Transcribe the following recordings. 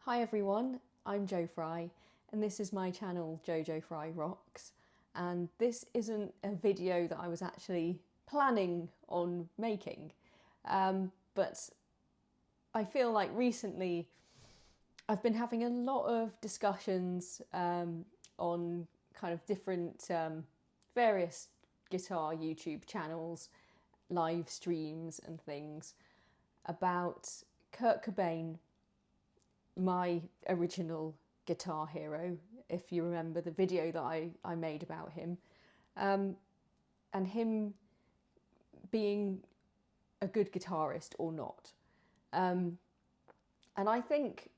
Hi everyone, I'm Jo Fry and this is my channel Jojo Fry Rocks, and this isn't a video that I was actually planning on making, but I feel like recently I've been having a lot of discussions on kind of different various guitar YouTube channels, live streams and things about Kurt Cobain, my original guitar hero, if you remember the video that I made about him, and him being a good guitarist or not. And I think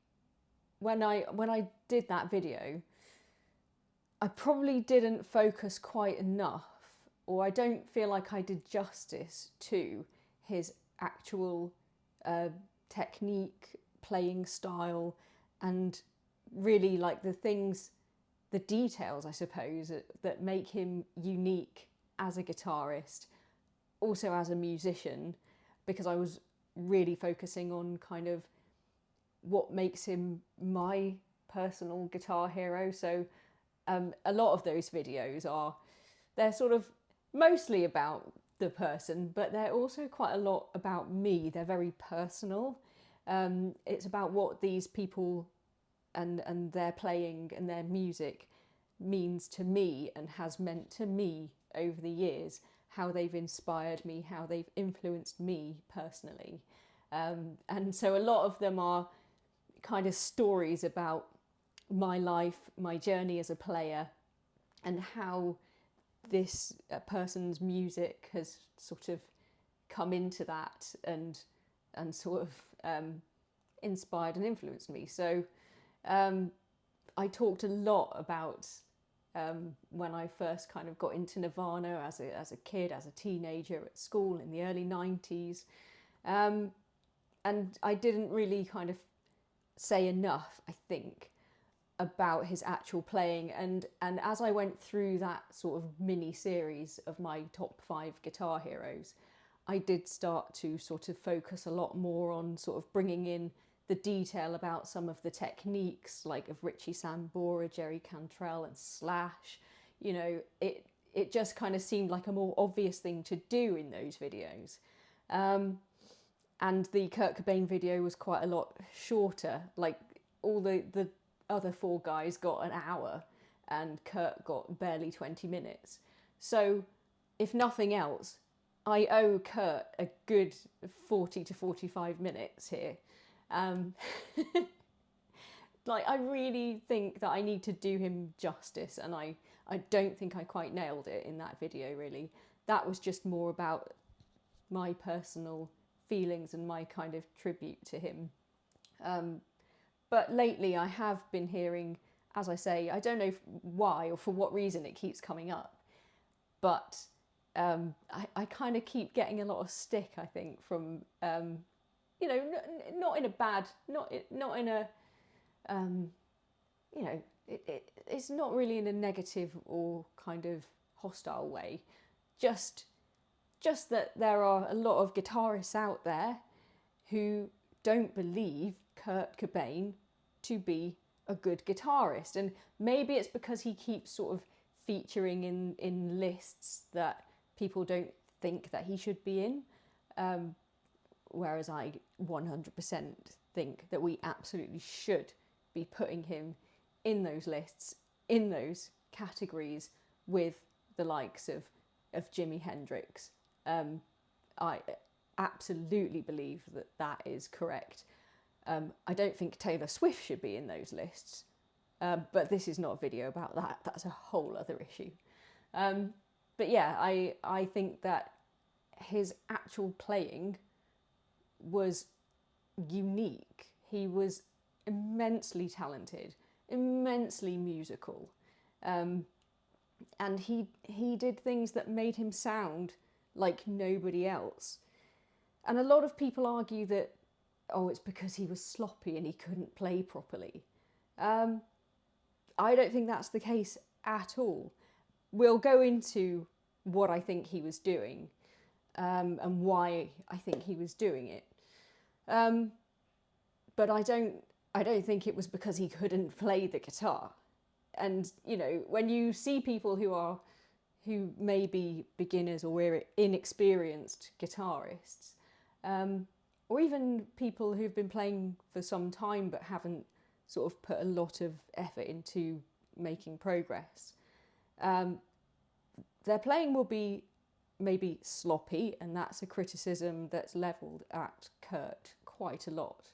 when I did that video, I probably didn't focus quite enough, or I don't feel like I did justice to his actual technique, playing style, and really like the things, the details, I suppose, that make him unique as a guitarist, also as a musician, because I was really focusing on kind of what makes him my personal guitar hero. So a lot of those videos they're sort of mostly about the person, but they're also quite a lot about me. They're very personal. It's about what these people and their playing and their music means to me and has meant to me over the years, how they've inspired me, how they've influenced me personally. And so a lot of them are kind of stories about my life, my journey as a player, and how this person's music has sort of come into that and sort of inspired and influenced me. So I talked a lot about when I first kind of got into Nirvana as a kid, as a teenager at school in the early 90s. And I didn't really kind of say enough, I think, about his actual playing. And as I went through that sort of mini series of my top 5 guitar heroes, I did start to sort of focus a lot more on sort of bringing in the detail about some of the techniques, like of Richie Sambora, Jerry Cantrell and Slash. You know, it just kind of seemed like a more obvious thing to do in those videos. And the Kurt Cobain video was quite a lot shorter. Like all the other 4 guys got an hour and Kurt got barely 20 minutes. So if nothing else, I owe Kurt a good 40 to 45 minutes here. Like, I really think that I need to do him justice, and I don't think I quite nailed it in that video, really. That was just more about my personal feelings and my kind of tribute to him. But lately I have been hearing, as I say, I don't know why or for what reason it keeps coming up, but I kind of keep getting a lot of stick, I think, from, you know, not in a bad, not in a, you know, it's not really in a negative or kind of hostile way. Just that there are a lot of guitarists out there who don't believe Kurt Cobain to be a good guitarist. And maybe it's because he keeps sort of featuring in lists that people don't think that he should be in. Whereas I 100% think that we absolutely should be putting him in those lists, in those categories, with the likes of Jimi Hendrix. I absolutely believe that that is correct. I don't think Taylor Swift should be in those lists, but this is not a video about that. That's a whole other issue. But yeah, I think that his actual playing was unique. He was immensely talented, immensely musical, and he did things that made him sound like nobody else. And a lot of people argue that, oh, it's because he was sloppy and he couldn't play properly. I don't think that's the case at all. We'll go into what I think he was doing, and why I think he was doing it. But I I don't think it was because he couldn't play the guitar. And, you know, when you see people who may be beginners or inexperienced guitarists, or even people who've been playing for some time but haven't sort of put a lot of effort into making progress, their playing will be maybe sloppy, and that's a criticism that's levelled at Kurt quite a lot.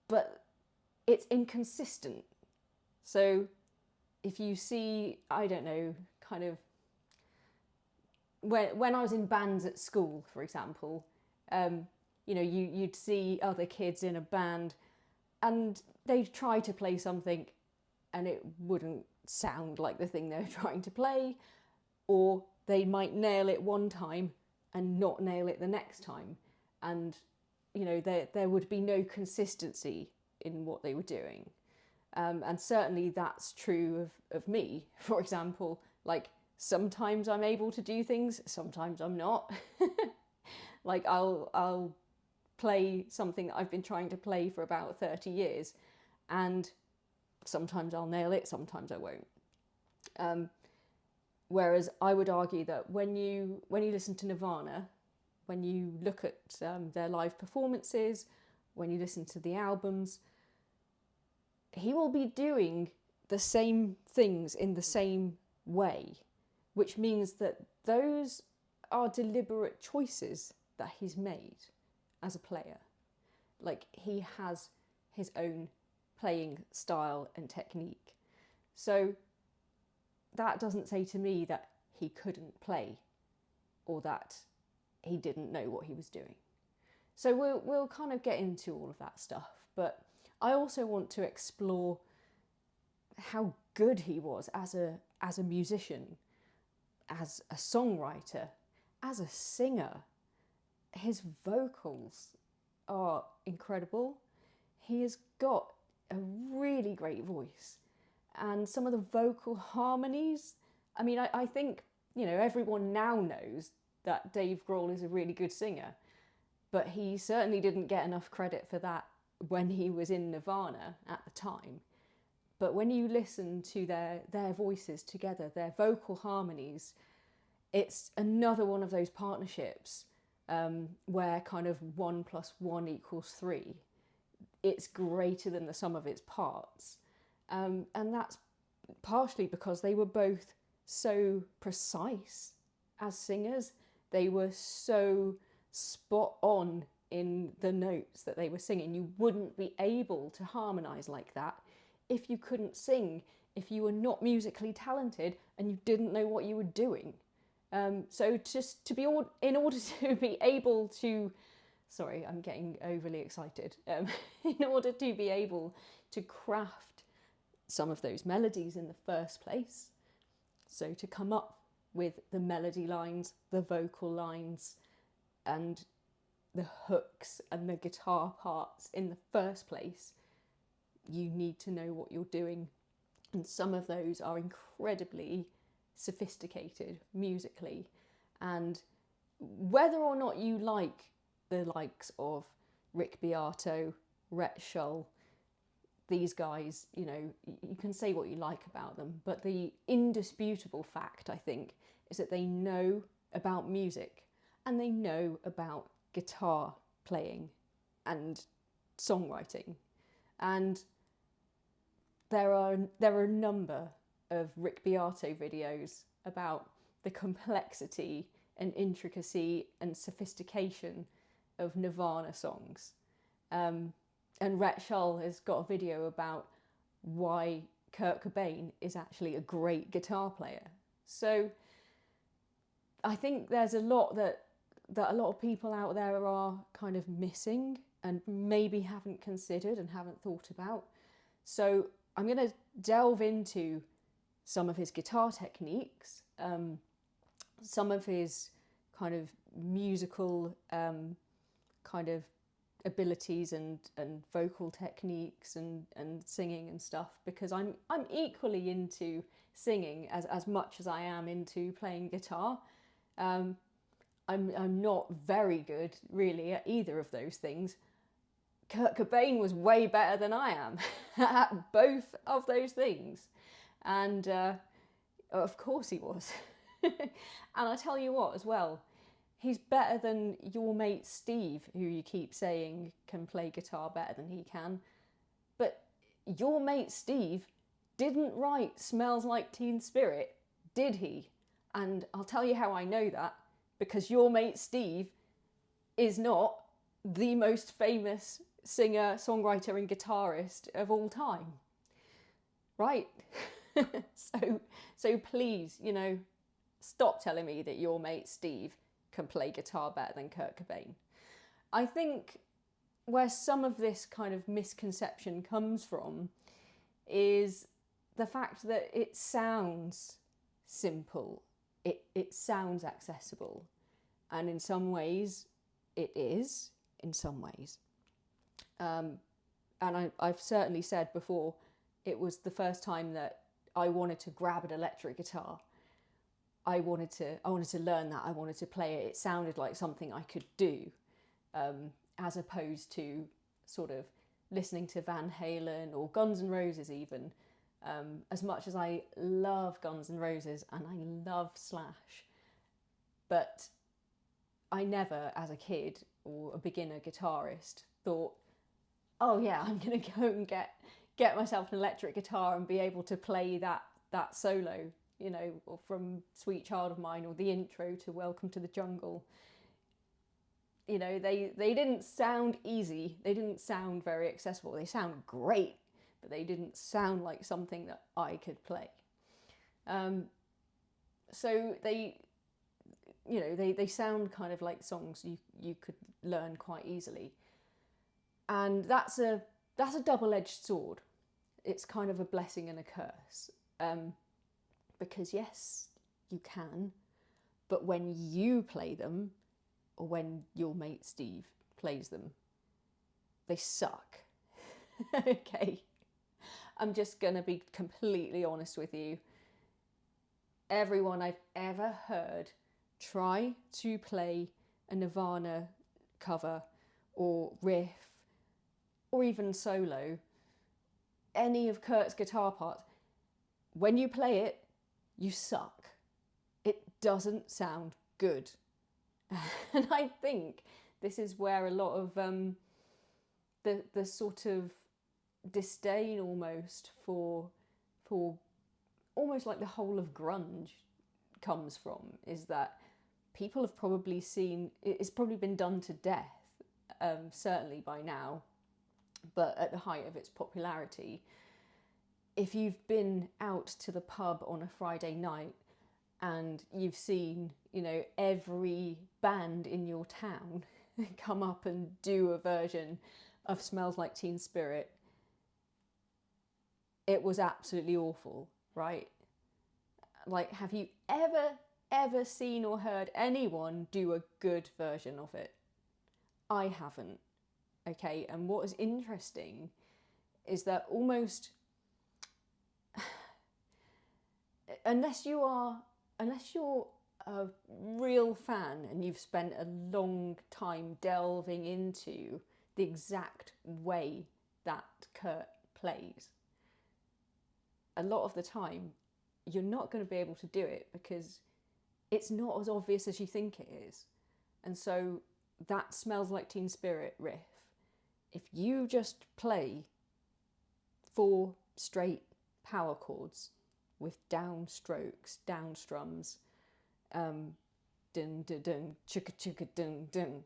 But it's inconsistent. So if you see, I don't know, kind of, when I was in bands at school, for example, you know, you'd see other kids in a band and they'd try to play something and it wouldn't sound like the thing they were trying to play, or they might nail it one time and not nail it the next time. And, you know, there would be no consistency in what they were doing. And certainly that's true of me. For example, like, sometimes I'm able to do things, sometimes I'm not. Like, I'll play something that I've been trying to play for about 30 years, and sometimes I'll nail it, sometimes I won't. Whereas I would argue that when you listen to Nirvana, when you look at their live performances, when you listen to the albums, he will be doing the same things in the same way, which means that those are deliberate choices that he's made as a player. Like, he has his own playing style and technique. So that doesn't say to me that he couldn't play or that he didn't know what he was doing. So we'll kind of get into all of that stuff, but I also want to explore how good he was as a musician, as a songwriter, as a singer. His vocals are incredible. He has got a really great voice, and some of the vocal harmonies, I mean, I think, you know, everyone now knows that Dave Grohl is a really good singer, but he certainly didn't get enough credit for that when he was in Nirvana at the time. But when you listen to their voices together, their vocal harmonies, it's another one of those partnerships where kind of 1 + 1 = 3. It's greater than the sum of its parts. And that's partially because they were both so precise as singers. They were so spot on in the notes that they were singing. You wouldn't be able to harmonise like that if you couldn't sing, if you were not musically talented and you didn't know what you were doing. So just to be in order to be able to, sorry, I'm getting overly excited. In order to be able to craft some of those melodies in the first place, so to come up with the melody lines, the vocal lines, and the hooks and the guitar parts in the first place, you need to know what you're doing. And some of those are incredibly sophisticated musically. And whether or not you like the likes of Rick Beato, Rhett Shull, these guys, you know, you can say what you like about them, but the indisputable fact, I think, is that they know about music and they know about guitar playing and songwriting. And there are a number of Rick Beato videos about the complexity and intricacy and sophistication of Nirvana songs. And Rhett Shull has got a video about why Kurt Cobain is actually a great guitar player. So I think there's a lot that a lot of people out there are kind of missing and maybe haven't considered and haven't thought about. So I'm going to delve into some of his guitar techniques, some of his kind of musical kind of abilities and vocal techniques and singing and stuff, because I'm equally into singing as much as I am into playing guitar. I'm not very good really at either of those things, Kurt Cobain was way better than I am at both of those things. And of course he was. And I tell you what as well, he's better than your mate Steve, who you keep saying can play guitar better than he can. But your mate Steve didn't write Smells Like Teen Spirit, did he? And I'll tell you how I know that, because your mate Steve is not the most famous singer, songwriter and guitarist of all time, right? so please, you know, stop telling me that your mate Steve can play guitar better than Kurt Cobain. I think where some of this kind of misconception comes from is the fact that it sounds simple, it sounds accessible, and in some ways it is, in some ways. And I've certainly said before, it was the first time that I wanted to grab an electric guitar. I wanted to learn that. I wanted to play it. It sounded like something I could do, as opposed to sort of listening to Van Halen or Guns N' Roses even. As much as I love Guns N' Roses and I love Slash, but I never, as a kid or a beginner guitarist, thought, oh yeah, I'm gonna go and get myself an electric guitar and be able to play that solo, you know, or from Sweet Child of Mine or the intro to Welcome to the Jungle. You know, they didn't sound easy. They didn't sound very accessible. They sound great, but they didn't sound like something that I could play. So they, you know, they sound kind of like songs you could learn quite easily. And that's a double-edged sword. It's kind of a blessing and a curse. Because yes, you can, but when you play them, or when your mate Steve plays them, they suck. Okay, I'm just gonna be completely honest with you. Everyone I've ever heard try to play a Nirvana cover or riff or even solo, any of Kurt's guitar parts, when you play it, you suck. It doesn't sound good. And I think this is where a lot of the sort of disdain almost for almost like the whole of grunge comes from, is that people have probably seen, it's probably been done to death, certainly by now, but at the height of its popularity, if you've been out to the pub on a Friday night and you've seen, you know, every band in your town come up and do a version of Smells Like Teen Spirit, it was absolutely awful, right? Like, have you ever seen or heard anyone do a good version of it? I haven't, okay? And what is interesting is that almost, unless you're a real fan and you've spent a long time delving into the exact way that Kurt plays, a lot of the time you're not going to be able to do it because it's not as obvious as you think it is. And so that Smells Like Teen Spirit riff, if you just play 4 straight power chords with down strokes, down strums, dun dun dun, chicka chicka dun dun,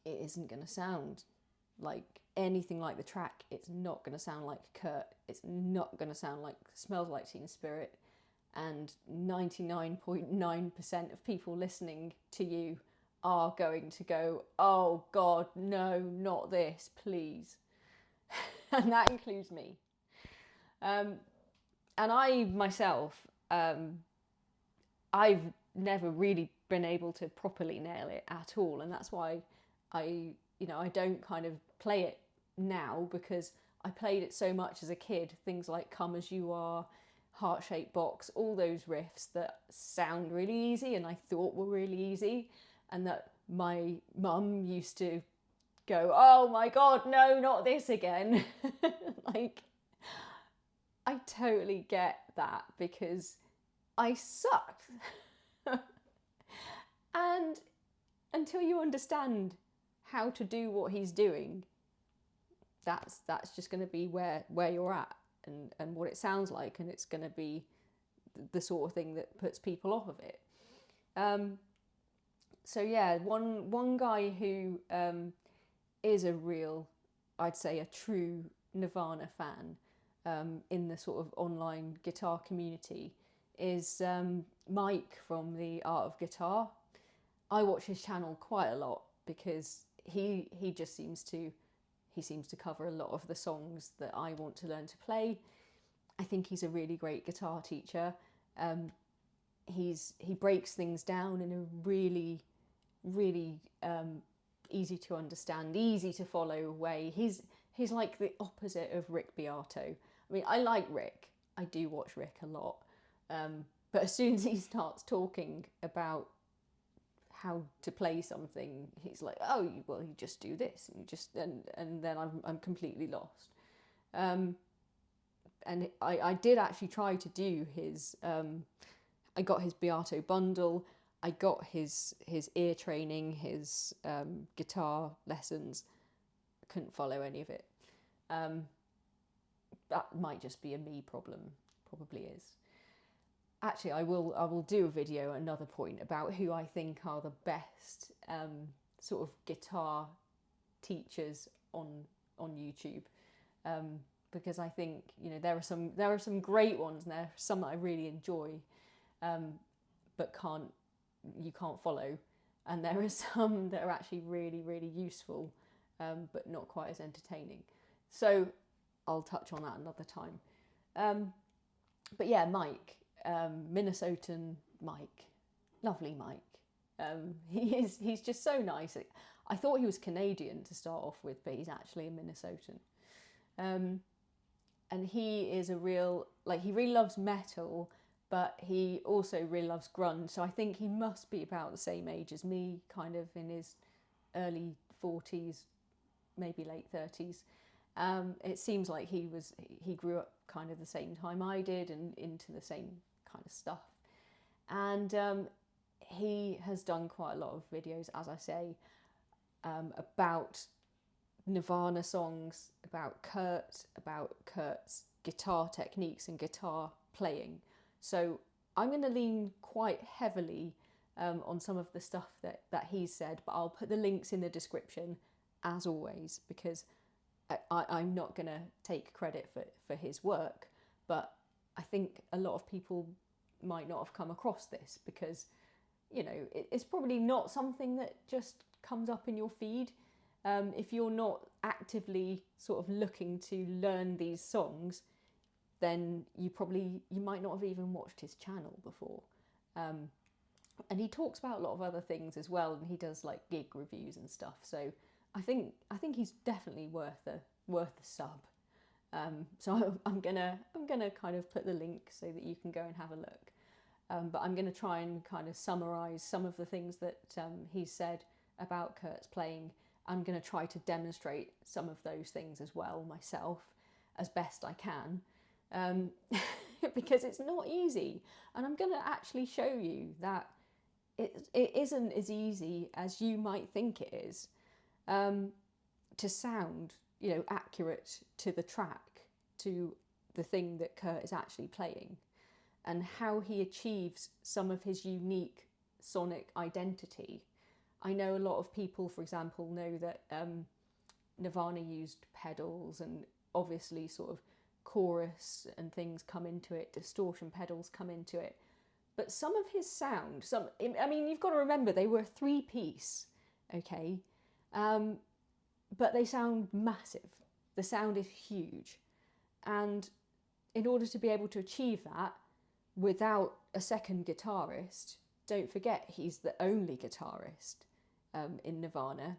it isn't going to sound like anything like the track. It's not going to sound like Kurt. It's not going to sound like Smells Like Teen Spirit. And 99.9% of people listening to you are going to go, oh God, no, not this, please. And that includes me. And I myself, I've never really been able to properly nail it at all. And that's why I don't kind of play it now, because I played it so much as a kid. Things like Come As You Are, Heart-Shaped Box, all those riffs that sound really easy and I thought were really easy, and that my mum used to go, oh my God, no, not this again. Like, I totally get that because I sucked. And until you understand how to do what he's doing, that's just going to be where you're at and what it sounds like, and it's going to be the sort of thing that puts people off of it. So yeah, one guy who is a real, I'd say a true Nirvana fan in the sort of online guitar community is Mike from the Art of Guitar. I watch his channel quite a lot because he just seems to cover a lot of the songs that I want to learn to play. I think he's a really great guitar teacher. He breaks things down in a really easy to understand, easy to follow way. He's like the opposite of Rick Beato. I mean, I like Rick. I do watch Rick a lot. But as soon as he starts talking about how to play something, he's like, oh, well, you just do this, and then I'm completely lost. And I did actually try to do his. I got his Beato bundle. I got his ear training, his guitar lessons. Couldn't follow any of it. That might just be a me problem. Probably is. Actually, I will do a video at another point about who I think are the best sort of guitar teachers on YouTube, because I think, you know, there are some great ones, and there are some that I really enjoy, but you can't follow, and there are some that are actually really useful, but not quite as entertaining. So I'll touch on that another time. But yeah, Mike. Minnesotan Mike, lovely Mike. He's just so nice. I thought he was Canadian to start off with, but he's actually a Minnesotan. And he is a real, like, he really loves metal, but he also really loves grunge. So I think he must be about the same age as me, kind of in his early 40s, maybe late 30s. It seems like he grew up kind of the same time I did and into the same kind of stuff. And he has done quite a lot of videos, as I say, about Nirvana songs, about Kurt's guitar techniques and guitar playing. So I'm going to lean quite heavily on some of the stuff that he's said, but I'll put the links in the description as always, because I'm not going to take credit for his work, but I think a lot of people might not have come across this because, you know, it's probably not something that just comes up in your feed. If you're not actively sort of looking to learn these songs, then you might not have even watched his channel before. And he talks about a lot of other things as well, and he does like gig reviews and stuff. So I think he's definitely worth a sub. So I'm gonna kind of put the link so that you can go and have a look. But I'm gonna try and kind of summarise some of the things that he said about Kurt's playing. I'm gonna try to demonstrate some of those things as well myself, as best I can, because it's not easy. And I'm gonna actually show you that it isn't as easy as you might think it is. To sound, you know, accurate to the track, to the thing that Kurt is actually playing, and how he achieves some of his unique sonic identity. I know a lot of people, for example, know that Nirvana used pedals, and obviously sort of chorus and things come into it, distortion pedals come into it. But some of his sound, I mean, you've got to remember they were a 3-piece, okay? But they sound massive. The sound is huge. And in order to be able to achieve that without a second guitarist, don't forget he's the only guitarist in Nirvana.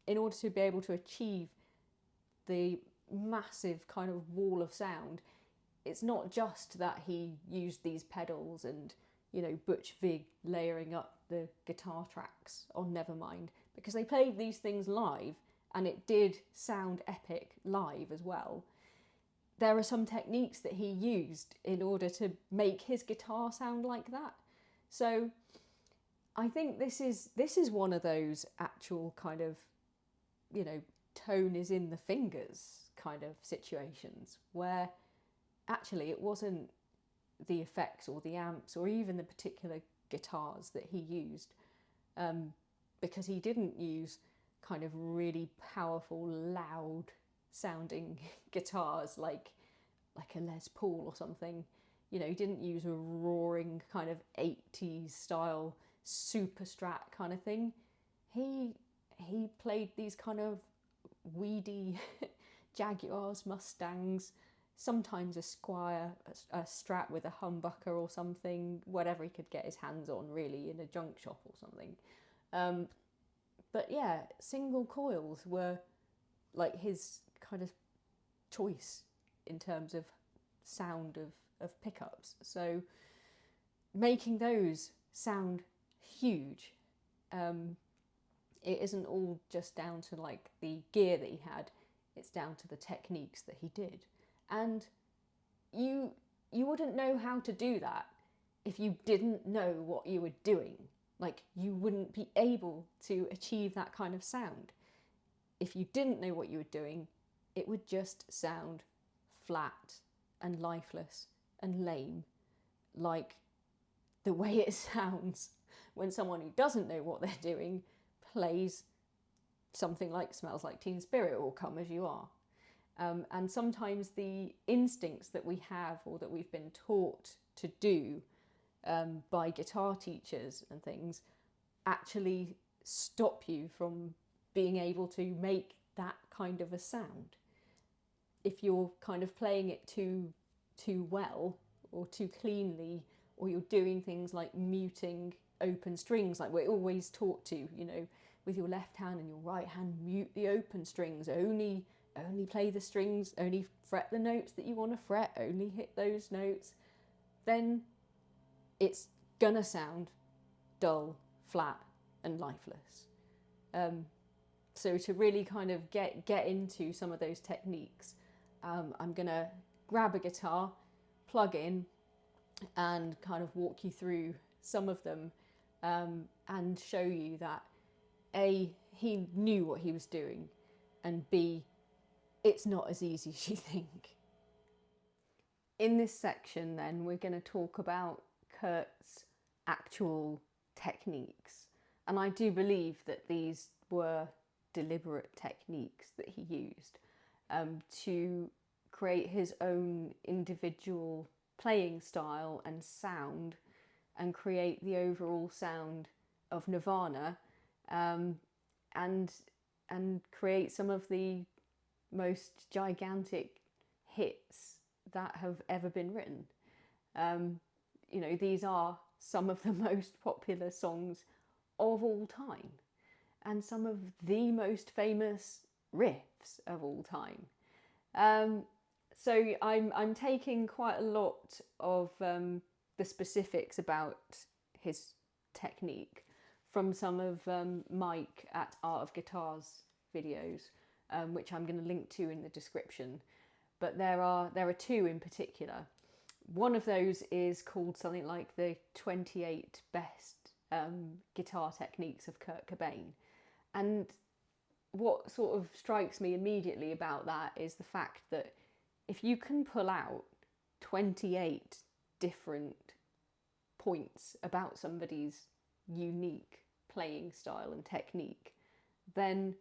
In order to be able to achieve the massive kind of wall of sound, it's not just that he used these pedals and, you know, Butch Vig layering up the guitar tracks on Nevermind, because they played these things live and it did sound epic live as well. There are some techniques that he used in order to make his guitar sound like that. So I think this is one of those actual kind of, you know, tone is in the fingers kind of situations where actually it wasn't the effects or the amps or even the particular guitars that he used, because he didn't use kind of really powerful, loud sounding guitars like a Les Paul or something. You know, he didn't use a roaring kind of 80s style super strat kind of thing. He played these kind of weedy Jaguars, Mustangs, sometimes a Squire, a Strat with a humbucker or something, whatever he could get his hands on really in a junk shop or something. But yeah, single coils were like his kind of choice in terms of sound of pickups. So making those sound huge, it isn't all just down to like the gear that he had, it's down to the techniques that he did. And you wouldn't know how to do that if you didn't know what you were doing. Like, you wouldn't be able to achieve that kind of sound. If you didn't know what you were doing, it would just sound flat and lifeless and lame, like the way it sounds when someone who doesn't know what they're doing plays something like Smells Like Teen Spirit or Come As You Are. And sometimes the instincts that we have or that we've been taught to do by guitar teachers and things actually stop you from being able to make that kind of a sound. If you're kind of playing it too well or too cleanly, or you're doing things like muting open strings like we're always taught to, you know, with your left hand and your right hand, mute the open strings, only play the strings, only fret the notes that you want to fret, only hit those notes, then it's gonna sound dull, flat and lifeless. So to really kind of get into some of those techniques, I'm gonna grab a guitar, plug in, and kind of walk you through some of them, and show you that A, he knew what he was doing, and B, it's not as easy as you think. In this section then, we're going to talk about Kurt's actual techniques. And I do believe that these were deliberate techniques that he used to create his own individual playing style and sound, and create the overall sound of Nirvana, and create some of the most gigantic hits that have ever been written. You know, these are some of the most popular songs of all time, and some of the most famous riffs of all time. So I'm taking quite a lot of the specifics about his technique from some of Mike at Art of Guitar's videos, which I'm going to link to in the description. But there are two in particular. One of those is called something like the 28 best guitar techniques of Kurt Cobain. And what sort of strikes me immediately about that is the fact that if you can pull out 28 different points about somebody's unique playing style and technique, then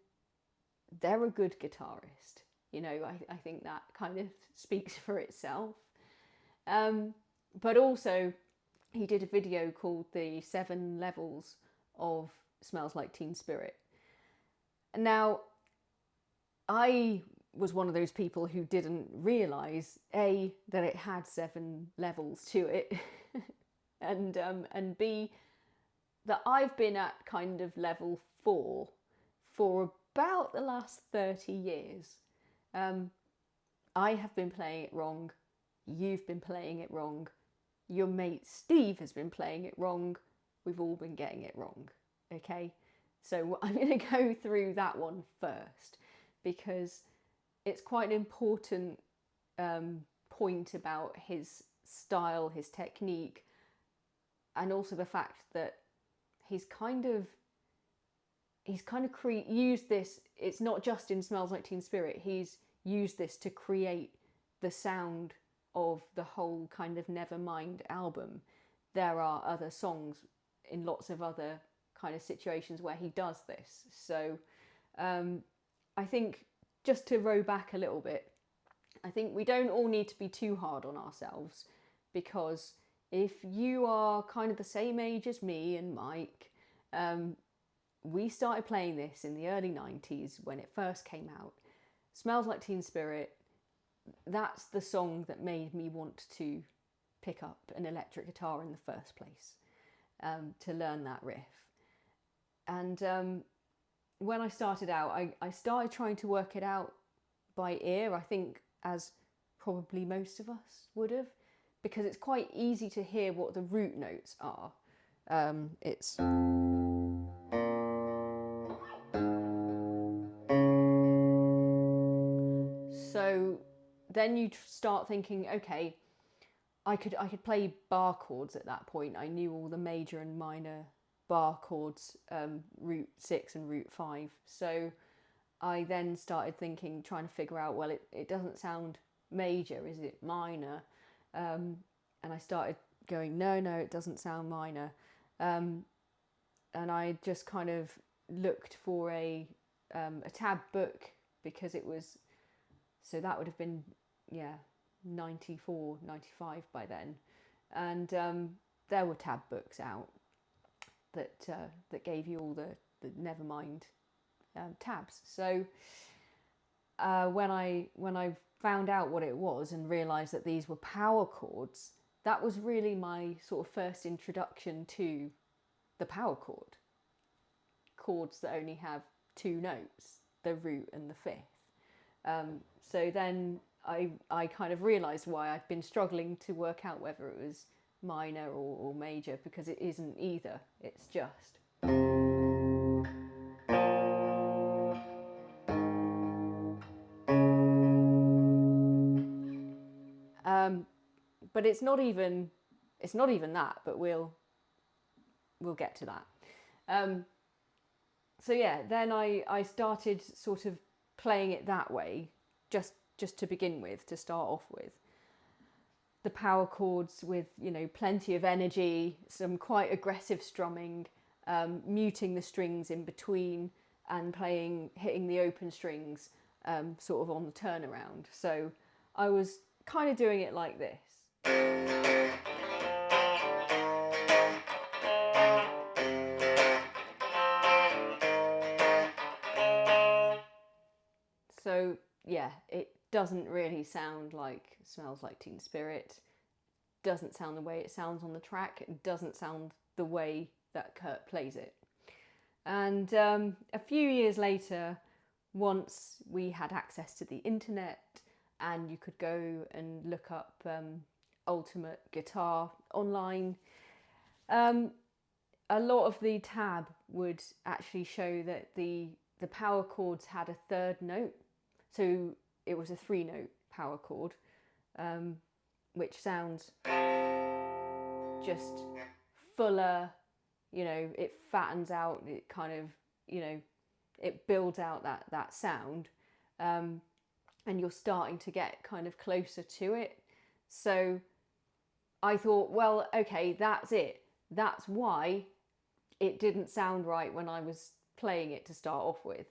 they're a good guitarist. You know, I think that kind of speaks for itself. But also, he did a video called The 7 Levels of Smells Like Teen Spirit. Now, I was one of those people who didn't realise, A, that it had 7 levels to it, and B, that I've been at kind of level 4 for about the last 30 years. I have been playing it wrong, you've been playing it wrong, your mate Steve has been playing it wrong, we've all been getting it wrong, okay? So I'm going to go through that one first, because it's quite an important point about his style, his technique, and also the fact that he's kind of used this. It's not just in Smells Like Teen Spirit. He's used this to create the sound of the whole kind of Nevermind album. There are other songs in lots of other kind of situations where he does this. So I think, just to row back a little bit, I think we don't all need to be too hard on ourselves, because if you are kind of the same age as me and Mike, we started playing this in the early 90s when it first came out. Smells Like Teen Spirit, that's the song that made me want to pick up an electric guitar in the first place, to learn that riff. And when I started out, I started trying to work it out by ear, I think, as probably most of us would have, because it's quite easy to hear what the root notes are. It's... So then you start thinking, okay, I could play bar chords at that point. I knew all the major and minor bar chords, root 6 and root 5. So I then started thinking, trying to figure out, well, it doesn't sound major, is it minor? And I started going, no, it doesn't sound minor. And I just kind of looked for a tab book, because it was, so that would have been, 94, 95 by then. And there were tab books out that gave you all the Nevermind tabs. So when I found out what it was and realised that these were power chords, that was really my sort of first introduction to the power chord. Chords that only have 2 notes, the root and the fifth. So then I kind of realised why I'd been struggling to work out whether it was minor or major, because it isn't either, it's just. But it's not even that, but we'll get to that. So yeah, then I started sort of playing it that way, just to begin with, to start off with. The power chords with, plenty of energy, some quite aggressive strumming, muting the strings in between, and hitting the open strings sort of on the turnaround. So I was kind of doing it like this. So yeah, it doesn't really sound like Smells Like Teen Spirit. Doesn't sound the way it sounds on the track. It doesn't sound the way that Kurt plays it. And a few years later, once we had access to the internet and you could go and look up Ultimate Guitar online, a lot of the tab would actually show that the power chords had a third note. So it was a 3-note power chord, which sounds just fuller, it fattens out, it kind of, it builds out that sound, and you're starting to get kind of closer to it. So I thought, well, okay, that's it. That's why it didn't sound right when I was playing it to start off with.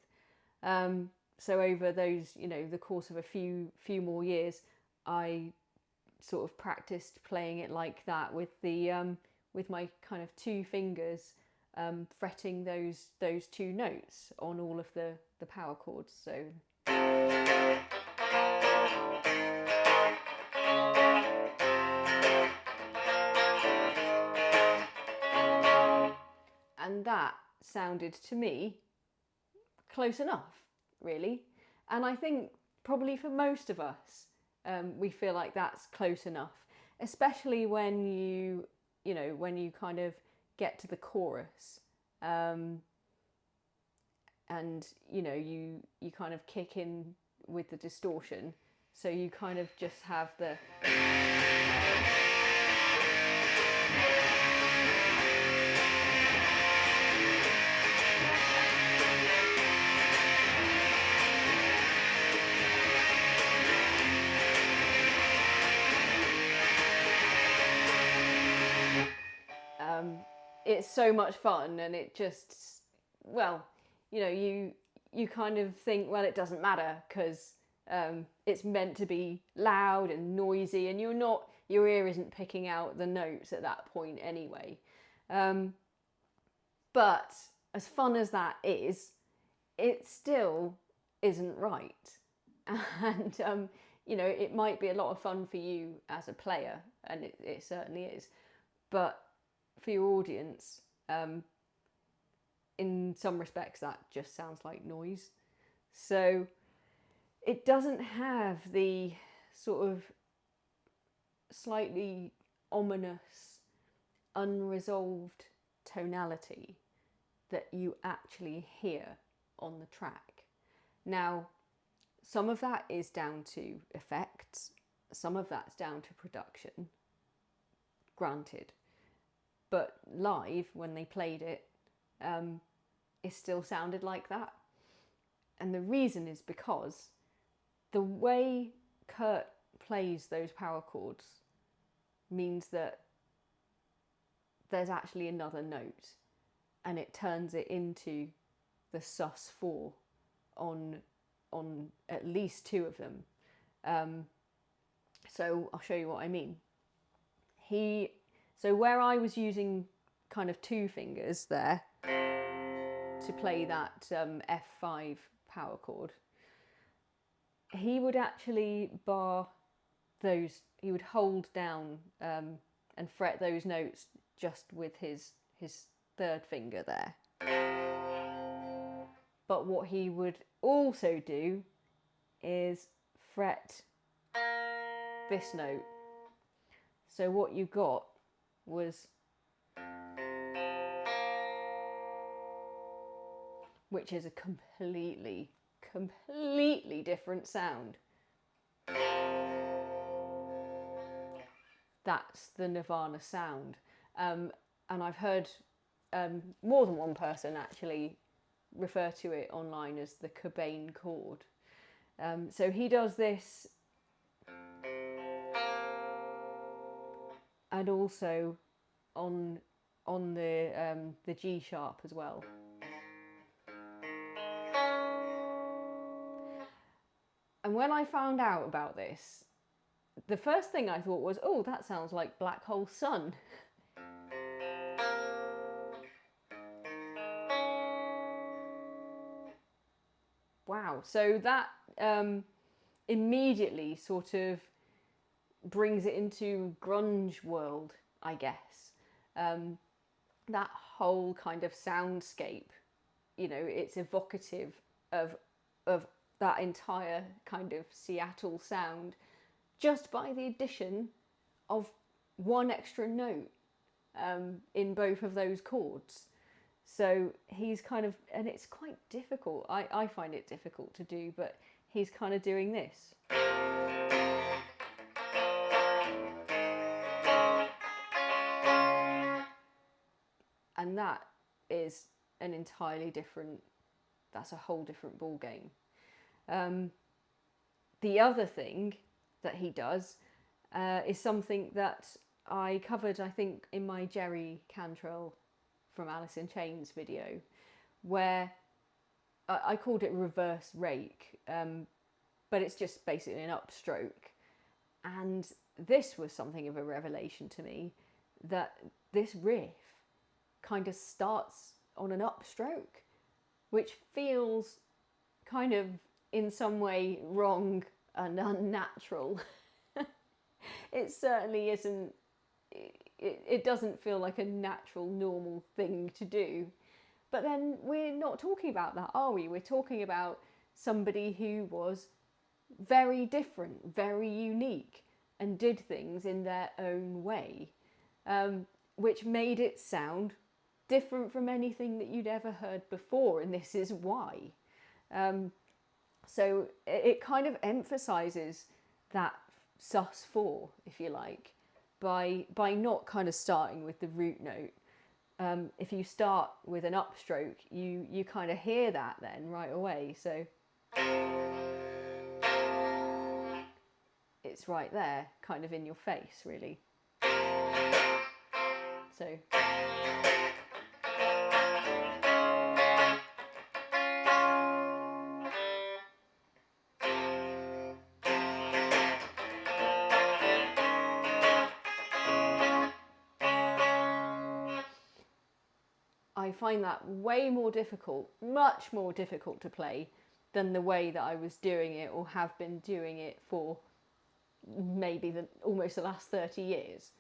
So over those, the course of a few more years, I sort of practiced playing it like that with the with my kind of 2 fingers, fretting those 2 notes on all of the power chords. So. And that sounded to me close enough, really. And I think probably for most of us, we feel like that's close enough, especially when you kind of get to the chorus. and you know, you kind of kick in with the distortion, so you kind of just have the it's so much fun, and it just, well, you know, you kind of think, well, it doesn't matter because it's meant to be loud and noisy, and your ear isn't picking out the notes at that point anyway. But as fun as that is, it still isn't right. And you know, it might be a lot of fun for you as a player, and it certainly is, but for your audience, in some respects that just sounds like noise. So it doesn't have the sort of slightly ominous, unresolved tonality that you actually hear on the track. Now, some of that is down to effects, some of that's down to production, granted. But live, when they played it, it still sounded like that. And the reason is because the way Kurt plays those power chords means that there's actually another note, and it turns it into the sus4 on at least two of them. So I'll show you what I mean. So where I was using kind of two fingers there to play that F5 power chord, he would actually bar those, he would hold down and fret those notes just with his third finger there. But what he would also do is fret this note. So what you got was, which is a completely different sound. That's the Nirvana sound. And I've heard more than one person actually refer to it online as the Cobain chord. So he does this, and also on the G sharp as well. And when I found out about this, the first thing I thought was, oh, that sounds like Black Hole Sun. Wow, so that immediately sort of brings it into grunge world, I guess. That whole kind of soundscape, you know, it's evocative of that entire kind of Seattle sound, just by the addition of one extra note in both of those chords. So he's kind of, and it's quite difficult, I find it difficult to do, but he's kind of doing this. And that is an entirely different, that's a whole different ball game. The other thing that he does is something that I covered, I think, in my Jerry Cantrell from Alice in Chains video, where I called it reverse rake, but it's just basically an upstroke. And this was something of a revelation to me, that this riff kind of starts on an upstroke, which feels kind of in some way wrong and unnatural. It certainly isn't, it doesn't feel like a natural, normal thing to do. But then we're not talking about that, are we? We're talking about somebody who was very different, very unique, and did things in their own way, which made it sound different from anything that you'd ever heard before, and this is why. So it kind of emphasizes that sus4, if you like, by not kind of starting with the root note. If you start with an upstroke, you kind of hear that then right away. So it's right there, kind of in your face, really. So I find that way more difficult, much more difficult to play than the way that I was doing it or have been doing it for maybe almost the last 30 years.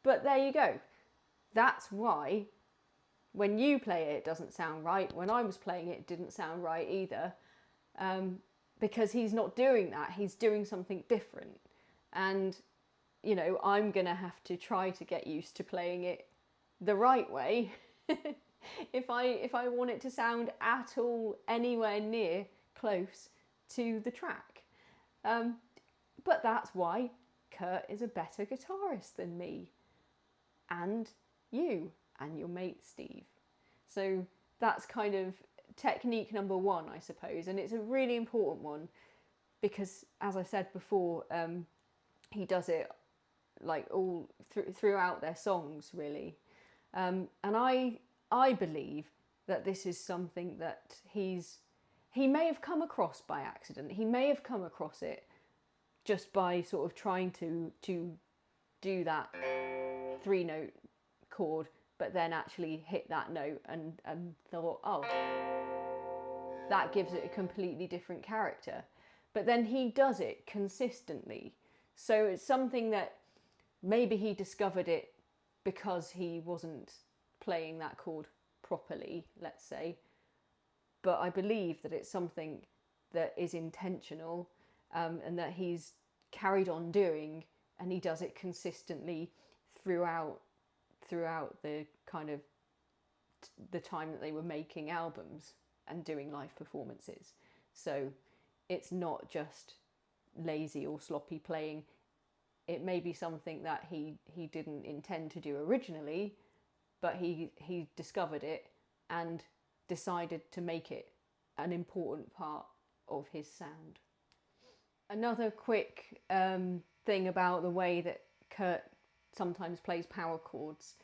But there you go. That's why when you play it, it doesn't sound right. When I was playing it, it didn't sound right either. Because he's not doing that. He's doing something different. And, you know, I'm going to have to try to get used to playing it the right way if I want it to sound at all anywhere near close to the track. But that's why Kurt is a better guitarist than me and you and your mate Steve. So that's kind of technique number one, I suppose, and it's a really important one because, as I said before, he does it like all throughout their songs, really. And I believe that this is something that he may have come across by accident. He may have come across it just by sort of trying to do that 3-note chord, but then actually hit that note and thought, oh, that gives it a completely different character. But then he does it consistently. So it's something that maybe he discovered it because he wasn't playing that chord properly, let's say. But I believe that it's something that is intentional, and that he's carried on doing, and he does it consistently throughout the kind of the time that they were making albums and doing live performances. So it's not just lazy or sloppy playing. It may be something that he didn't intend to do originally, but he discovered it and decided to make it an important part of his sound. Another quick thing about the way that Kurt sometimes plays power chords,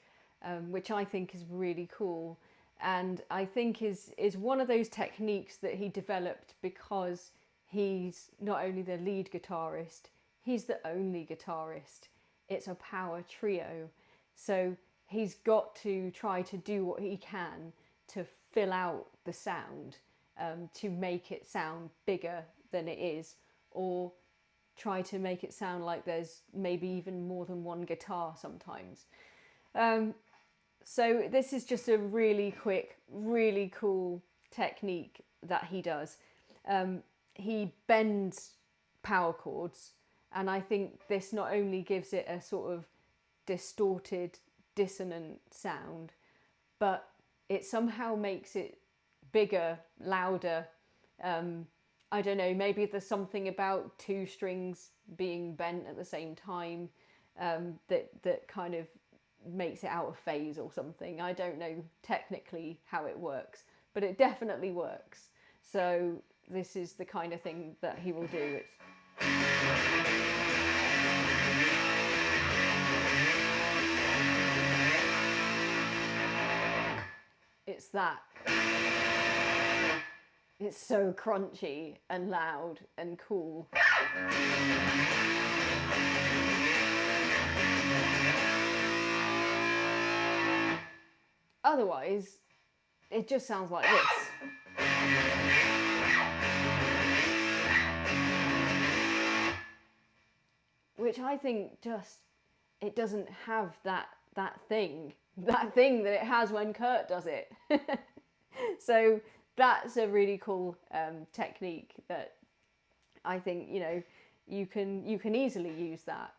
which I think is really cool, and I think is one of those techniques that he developed because he's not only the lead guitarist, he's the only guitarist. It's a power trio, so he's got to try to do what he can to fill out the sound, to make it sound bigger than it is, or try to make it sound like there's maybe even more than one guitar sometimes. So this is just a really quick, really cool technique that he does. He bends power chords, and I think this not only gives it a sort of distorted, dissonant sound, but it somehow makes it bigger, louder. I don't know, maybe there's something about two strings being bent at the same time that kind of makes it out of phase or something. I don't know technically how it works, but it definitely works. So this is the kind of thing that he will do. It's that. It's so crunchy and loud and cool. Otherwise, it just sounds like this. Which I think just, it doesn't have that thing that it has when Kurt does it. So that's a really cool technique that I think, you know, you can easily use that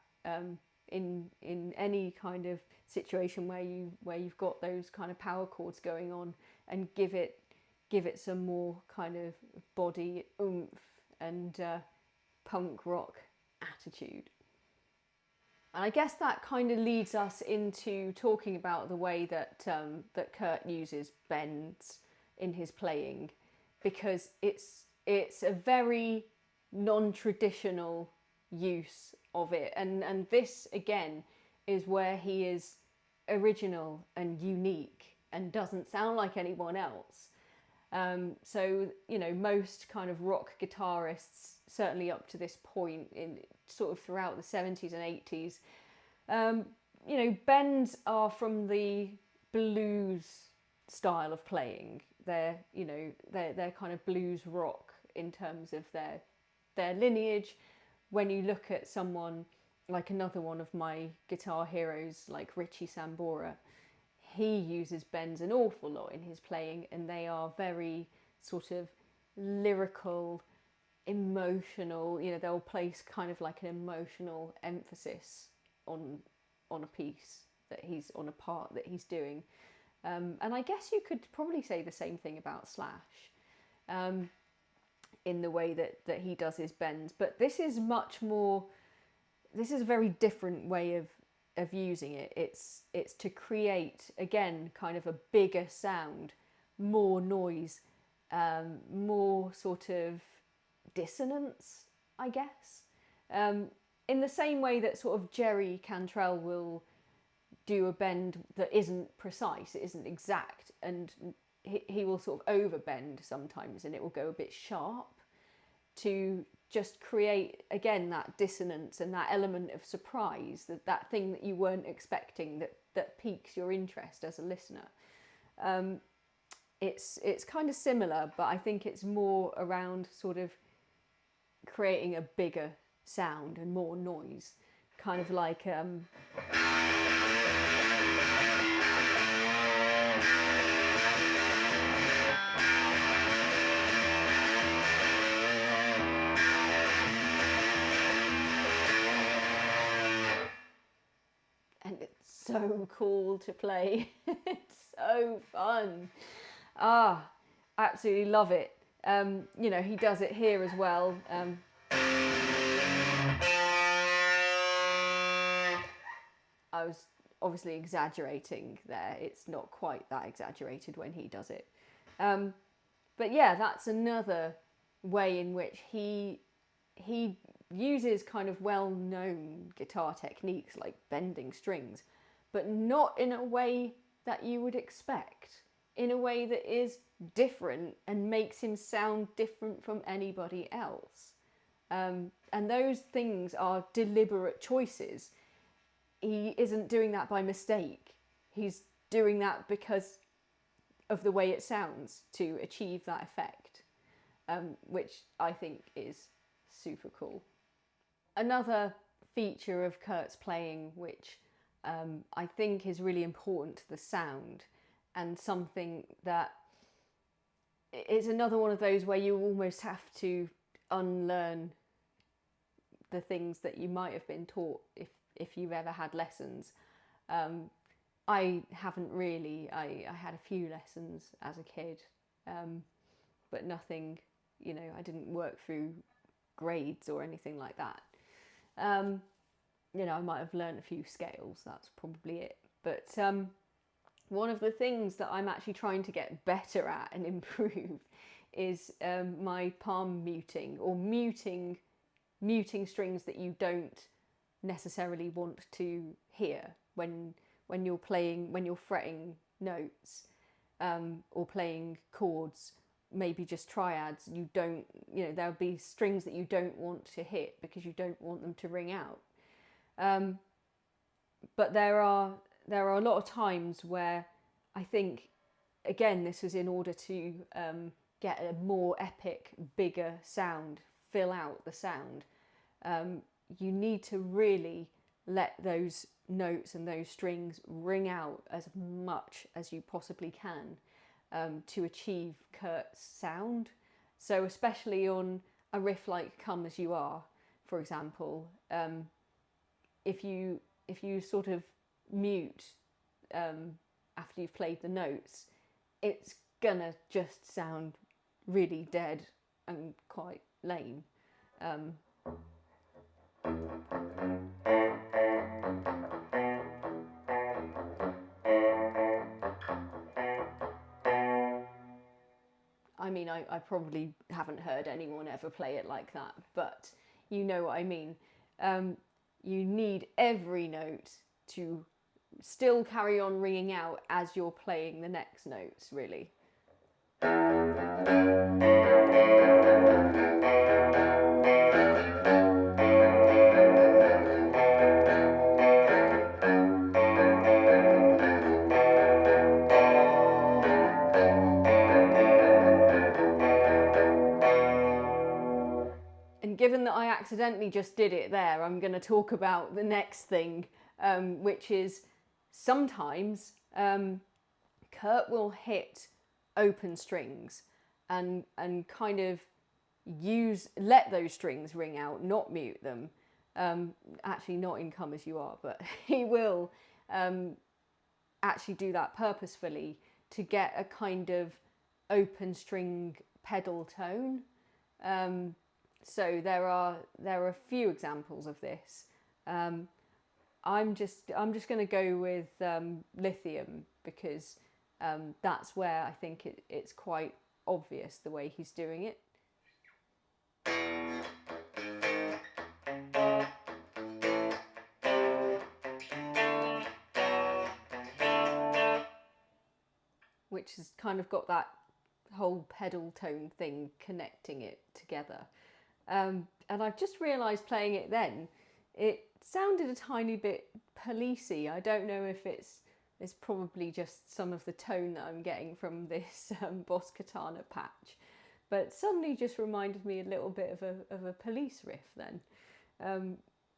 in any kind of situation where you've got those kind of power chords going on, and give it some more kind of body oomph and punk rock attitude. And I guess that kind of leads us into talking about the way that that Kurt uses bends in his playing, because it's a very non-traditional use of it, and this again is where he is original and unique and doesn't sound like anyone else. So, you know, most kind of rock guitarists, certainly up to this point, in sort of throughout the 70s and 80s, you know, bends are from the blues style of playing. They're, you know, they're kind of blues rock in terms of their lineage. When you look at someone like another one of my guitar heroes, like Richie Sambora, he uses bends an awful lot in his playing, and they are very sort of lyrical, emotional. You know, they'll place kind of like an emotional emphasis on a piece that he's on, a part that he's doing. And I guess you could probably say the same thing about Slash, in the way that he does his bends. But this is much more, this is a very different way of using it. It's to create, again, kind of a bigger sound, more noise, more sort of dissonance, I guess. In the same way that sort of Jerry Cantrell will do a bend that isn't precise, it isn't exact, and he will sort of overbend sometimes, and it will go a bit sharp to just create, again, that dissonance and that element of surprise, that thing that you weren't expecting, that piques your interest as a listener. It's kind of similar, but I think it's more around sort of creating a bigger sound and more noise, kind of like and it's so cool to play. It's so fun. Absolutely love it. You know, he does it here as well. I was obviously exaggerating there. It's not quite that exaggerated when he does it. But yeah, that's another way in which he uses kind of well-known guitar techniques like bending strings, but not in a way that you would expect, in a way that is different and makes him sound different from anybody else. And those things are deliberate choices. He isn't doing that by mistake. He's doing that because of the way it sounds to achieve that effect, which I think is super cool. Another feature of Kurt's playing, which I think is really important to the sound, and something that is another one of those where you almost have to unlearn the things that you might have been taught if you've ever had lessons. I haven't really. I had a few lessons as a kid, but nothing, you know, I didn't work through grades or anything like that. You know, I might have learned a few scales, that's probably it. But one of the things that I'm actually trying to get better at and improve is my palm muting, or muting strings that you don't necessarily want to hear when you're playing, when you're fretting notes, or playing chords, maybe just triads. You don't, you know, there'll be strings that you don't want to hit because you don't want them to ring out. But there are a lot of times where I think, again, this is in order to get a more epic, bigger sound, fill out the sound. You need to really let those notes and those strings ring out as much as you possibly can to achieve Kurt's sound. So especially on a riff like Come As You Are, for example, if you if you sort of mute after you've played the notes, it's gonna just sound really dead and quite lame. I mean, I probably haven't heard anyone ever play it like that, but you know what I mean. You need every note to still carry on ringing out as you're playing the next notes, really. And given that I accidentally just did it there, I'm going to talk about the next thing, which is sometimes Kurt will hit open strings and kind of let those strings ring out, not mute them. Actually, not in Come As You Are, but he will actually do that purposefully to get a kind of open string pedal tone. So there are a few examples of this. I'm just going to go with Lithium because that's where I think it's quite obvious the way he's doing it. Which has kind of got that whole pedal tone thing connecting it together. And I've just realised playing it then, it sounded a tiny bit policey. I don't know if it's probably just some of the tone that I'm getting from this Boss Katana patch, but suddenly just reminded me a little bit of a police riff then,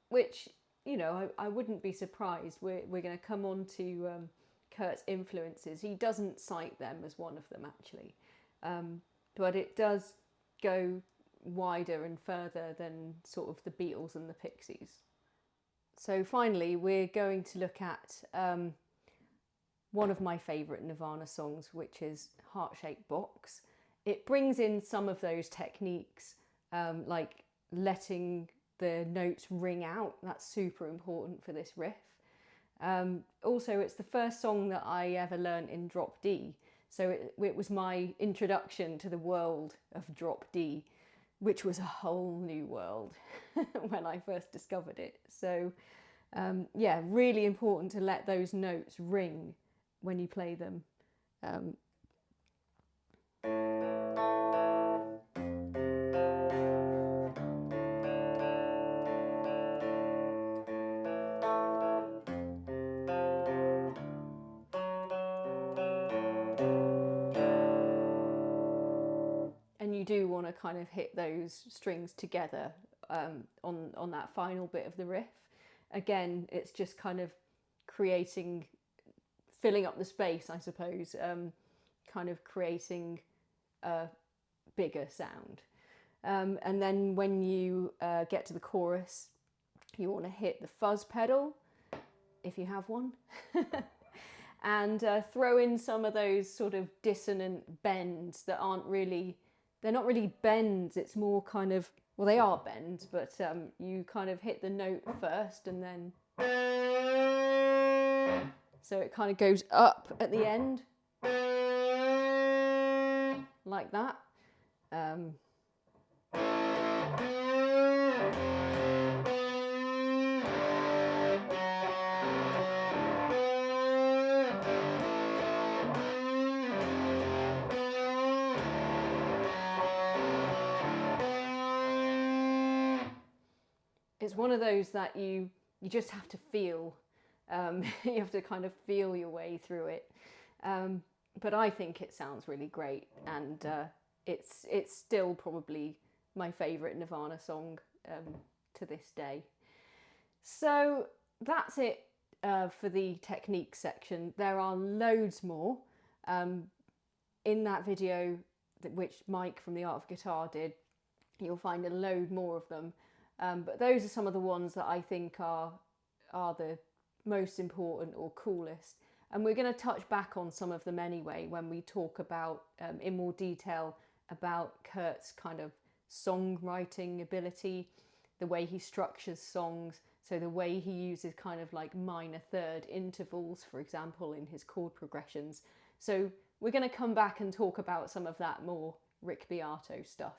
which, you know, I wouldn't be surprised. We're going to come on to Kurt's influences. He doesn't cite them as one of them actually, but it does go wider and further than sort of the Beatles and the Pixies. So finally, we're going to look at one of my favourite Nirvana songs, which is Heart-Shaped Box. It brings in some of those techniques, like letting the notes ring out. That's super important for this riff. Also, it's the first song that I ever learned in drop D. So it was my introduction to the world of drop D, which was a whole new world when I first discovered it. So yeah, really important to let those notes ring when you play them. And you do want to kind of hit those strings together on that final bit of the riff. Again, it's just kind of filling up the space, I suppose, kind of creating a bigger sound. And then when you get to the chorus, you want to hit the fuzz pedal, if you have one, and throw in some of those sort of dissonant bends that they're not really bends, it's more kind of, well, they are bends, but you kind of hit the note first and then, so it kind of goes up at the end, like that. It's one of those that you just have to feel. You have to kind of feel your way through it. But I think it sounds really great, and it's still probably my favourite Nirvana song to this day. So that's it for the technique section. There are loads more. In that video, which Mike from The Art of Guitar did, you'll find a load more of them. But those are some of the ones that I think are the most important or coolest. And we're going to touch back on some of them anyway when we talk about in more detail about Kurt's kind of songwriting ability, the way he structures songs, so the way he uses kind of like minor third intervals, for example, in his chord progressions. So we're going to come back and talk about some of that more Rick Beato stuff.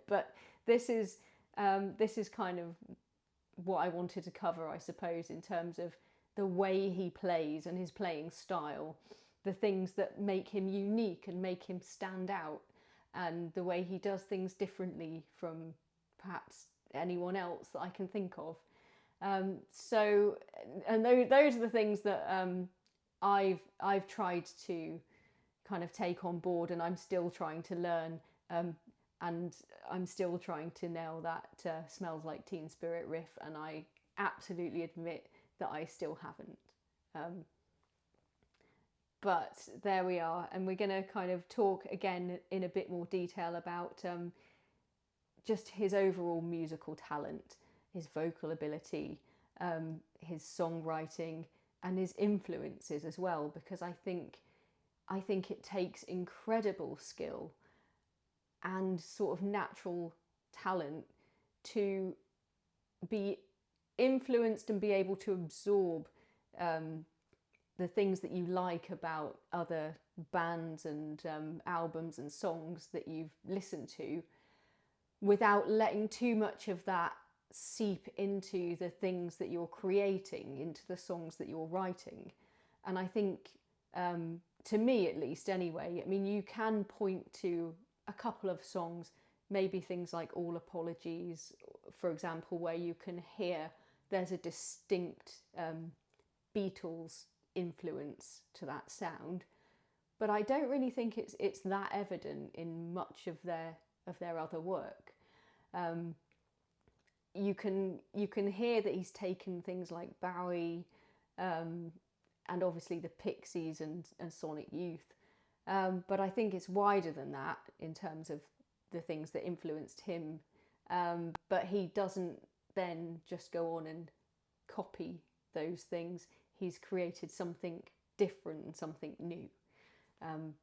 But this is kind of what I wanted to cover, I suppose, in terms of the way he plays and his playing style, the things that make him unique and make him stand out, and the way he does things differently from perhaps anyone else that I can think of. So those are the things that I've tried to kind of take on board, and I'm still trying to learn, and I'm still trying to nail that Smells Like Teen Spirit riff, and I absolutely admit that I still haven't. But there we are, and we're going to kind of talk again in a bit more detail about just his overall musical talent, his vocal ability, his songwriting, and his influences as well, because I think it takes incredible skill and sort of natural talent to be influenced and be able to absorb the things that you like about other bands and albums and songs that you've listened to, without letting too much of that seep into the things that you're creating, into the songs that you're writing. And I think, to me at least anyway, I mean, you can point to a couple of songs, maybe things like All Apologies, for example, where you can hear there's a distinct Beatles influence to that sound, but I don't really think it's that evident in much of their other work. You can hear that he's taken things like Bowie, and obviously the Pixies and Sonic Youth, but I think it's wider than that in terms of the things that influenced him. But he doesn't then just go on and copy those things. He's created something different and something new.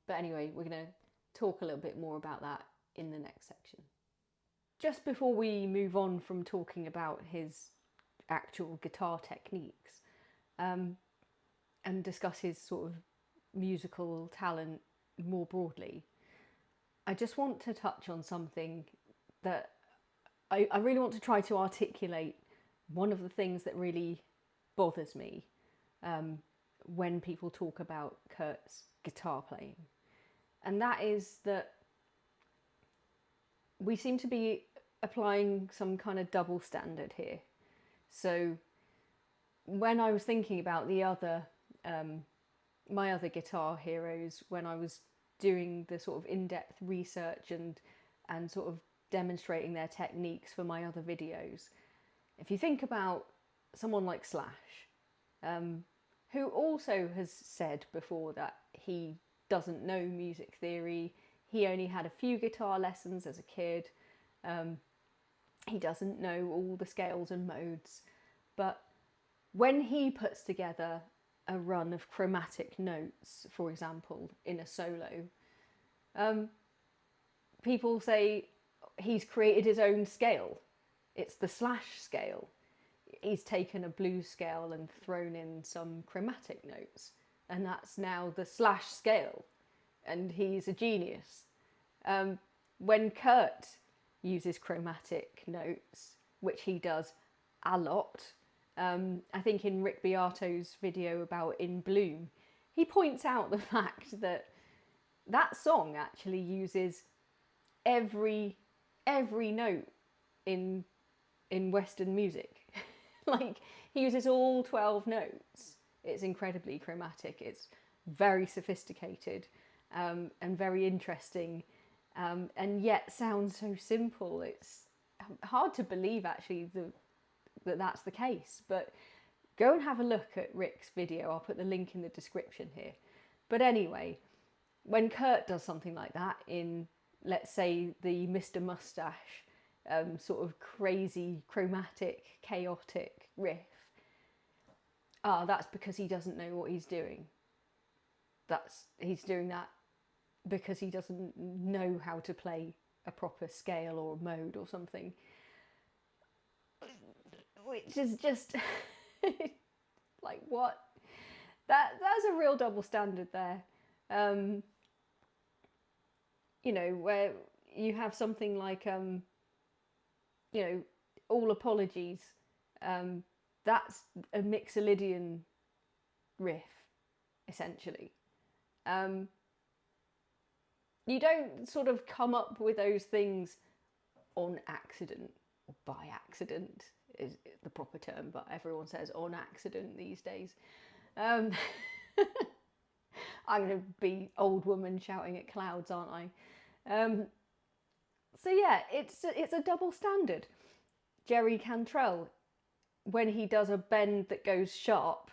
But anyway, we're going to talk a little bit more about that in the next section. Just before we move on from talking about his actual guitar techniques, and discuss his sort of musical talent more broadly, I just want to touch on something that I really want to try to articulate. One of the things that really bothers me when people talk about Kurt's guitar playing, and that is that we seem to be applying some kind of double standard here. So when I was thinking about the other my other guitar heroes, when I was doing the sort of in-depth research and sort of demonstrating their techniques for my other videos, if you think about someone like Slash, who also has said before that he doesn't know music theory, he only had a few guitar lessons as a kid, he doesn't know all the scales and modes, but when he puts together a run of chromatic notes, for example, in a solo, people say he's created his own scale. It's the Slash scale. He's taken a blues scale and thrown in some chromatic notes, and that's now the Slash scale, and he's a genius. When Kurt uses chromatic notes, which he does a lot, I think in Rick Beato's video about In Bloom, he points out the fact that that song actually uses every note in Western music. Like, he uses all 12 notes. It's incredibly chromatic. It's very sophisticated, and very interesting, and yet sounds so simple. It's hard to believe actually that that's the case, but go and have a look at Rick's video. I'll put the link in the description here. But anyway, when Kurt does something like that in, let's say, the Mr. Mustache sort of crazy, chromatic, chaotic riff, ah, that's because he doesn't know what he's doing. He's doing that because he doesn't know how to play a proper scale or mode or something. Which is just like, what? That's a real double standard there. You know, where you have something like, you know, All Apologies. That's a Mixolydian riff, essentially. You don't sort of come up with those things on accident, or by accident is the proper term, but everyone says on accident these days. I'm going to be old woman shouting at clouds, aren't I? So yeah, it's a double standard. Jerry Cantrell, when he does a bend that goes sharp,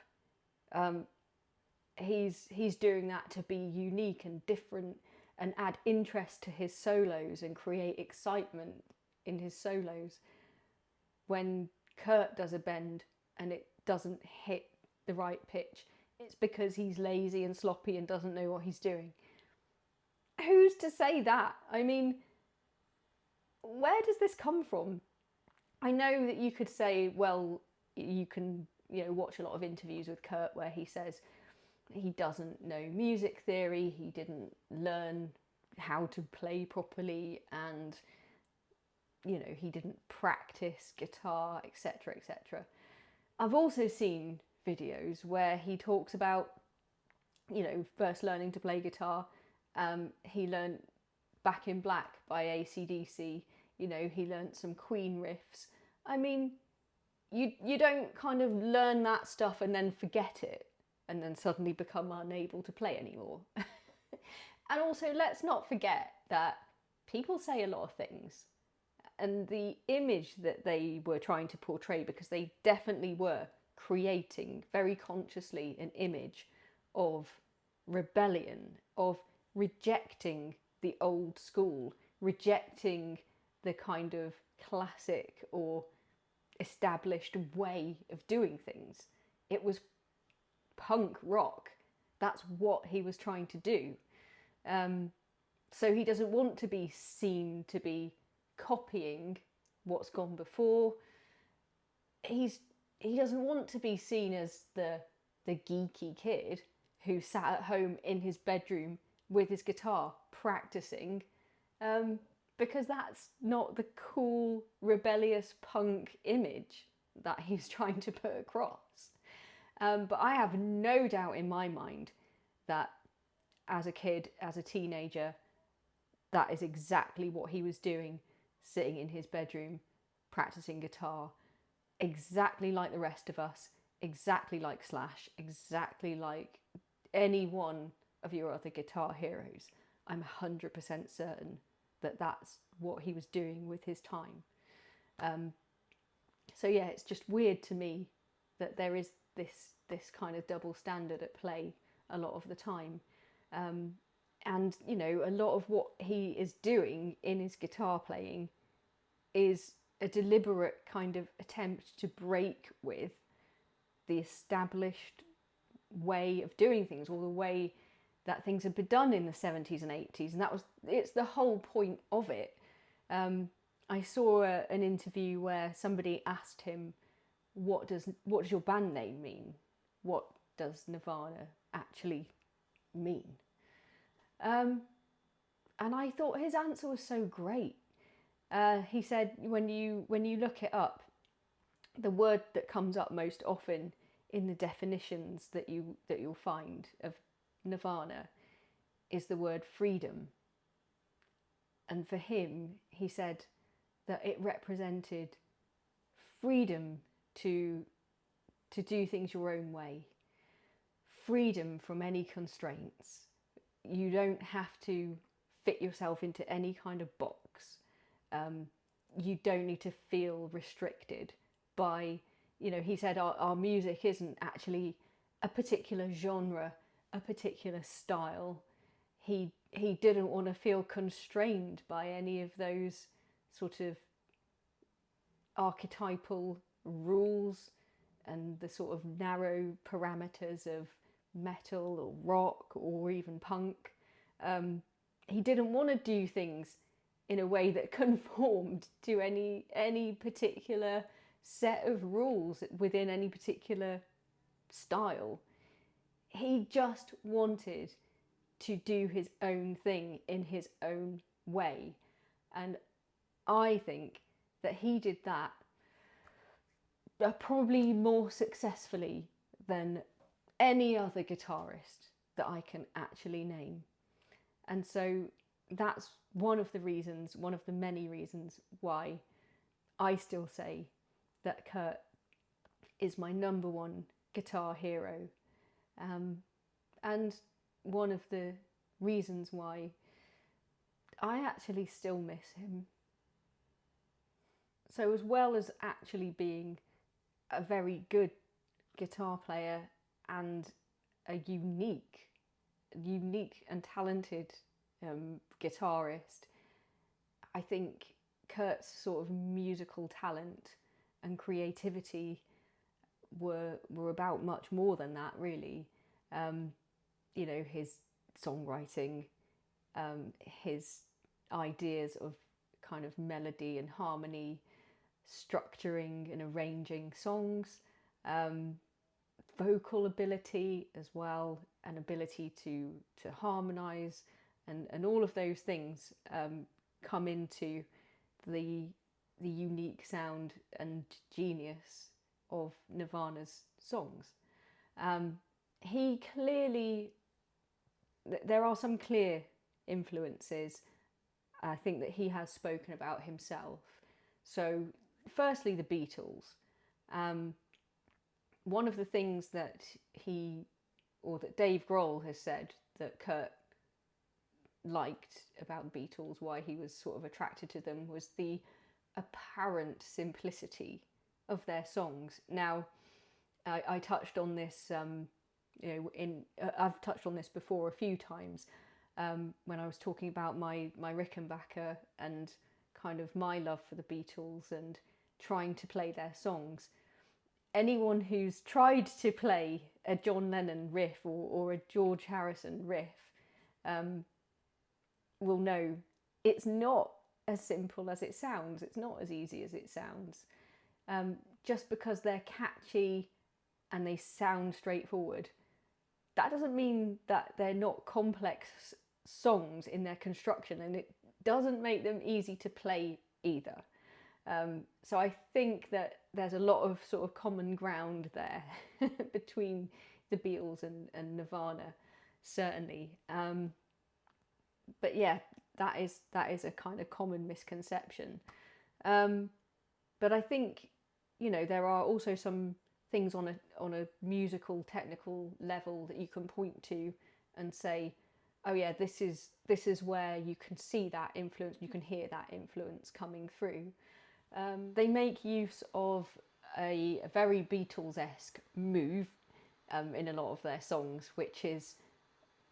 he's doing that to be unique and different and add interest to his solos and create excitement in his solos. When Kurt does a bend and it doesn't hit the right pitch, it's because he's lazy and sloppy and doesn't know what he's doing. Who's to say that? I mean, where does this come from? I know that you could say, well, you can, you know, watch a lot of interviews with Kurt where he says he doesn't know music theory, he didn't learn how to play properly, and, you know, he didn't practice guitar, etc., etc. I've also seen videos where he talks about, you know, first learning to play guitar. He learned Back in Black by AC/DC. You know, he learned some Queen riffs. I mean, you don't kind of learn that stuff and then forget it and then suddenly become unable to play anymore. And also, let's not forget that people say a lot of things, and the image that they were trying to portray, because they definitely were creating very consciously an image of rebellion, of rejecting the old school, rejecting the kind of classic or established way of doing things. It was punk rock. That's what he was trying to do. So he doesn't want to be seen to be copying what's gone before. He doesn't want to be seen as the geeky kid who sat at home in his bedroom with his guitar practicing, because that's not the cool, rebellious punk image that he's trying to put across. But I have no doubt in my mind that as a kid, as a teenager, that is exactly what he was doing, sitting in his bedroom, practicing guitar, exactly like the rest of us, exactly like Slash, exactly like any one of your other guitar heroes. I'm 100% certain that that's what he was doing with his time. So yeah, it's just weird to me that there is this kind of double standard at play a lot of the time. And, you know, a lot of what he is doing in his guitar playing is a deliberate kind of attempt to break with the established way of doing things, or the way that things had been done in the 70s and 80s. And it's the whole point of it. I saw an interview where somebody asked him, what does your band name mean? What does Nirvana actually mean? And I thought his answer was so great. He said, when you look it up, the word that comes up most often in the definitions that you'll find of Nirvana is the word freedom. And for him, he said that it represented freedom to do things your own way, freedom from any constraints. You don't have to fit yourself into any kind of box. You don't need to feel restricted by, you know, he said our music isn't actually a particular genre, a particular style. He didn't want to feel constrained by any of those sort of archetypal rules and the sort of narrow parameters of metal or rock or even punk. He didn't want to do things in a way that conformed to any particular set of rules within any particular style. He just wanted to do his own thing in his own way. And I think that he did that probably more successfully than any other guitarist that I can actually name. And so that's one of the reasons, one of the many reasons why I still say that Kurt is my number one guitar hero. And one of the reasons why I actually still miss him. So as well as actually being a very good guitar player and a unique and talented guitarist, I think Kurt's sort of musical talent and creativity were about much more than that, really. You know, his songwriting, his ideas of kind of melody and harmony, structuring and arranging songs, vocal ability as well, and ability to harmonize, and all of those things come into the unique sound and genius of Nirvana's songs. He clearly, there are some clear influences, I think, that he has spoken about himself. So firstly, the Beatles. One of the things that that Dave Grohl has said that Kurt liked about the Beatles, why he was sort of attracted to them, was the apparent simplicity of their songs. Now, I touched on this, I've touched on this before a few times when I was talking about my Rickenbacker and kind of my love for the Beatles and trying to play their songs. Anyone who's tried to play a John Lennon riff or a George Harrison riff will know it's not as simple as it sounds. It's not as easy as it sounds. Just because they're catchy and they sound straightforward, that doesn't mean that they're not complex songs in their construction, and it doesn't make them easy to play either. So I think that there's a lot of sort of common ground there between the Beatles and Nirvana, certainly. But yeah, that is a kind of common misconception. But I think, you know, there are also some things on a musical, technical level that you can point to and say, oh yeah, this is where you can see that influence, you can hear that influence coming through. They make use of a very Beatles-esque move in a lot of their songs, which is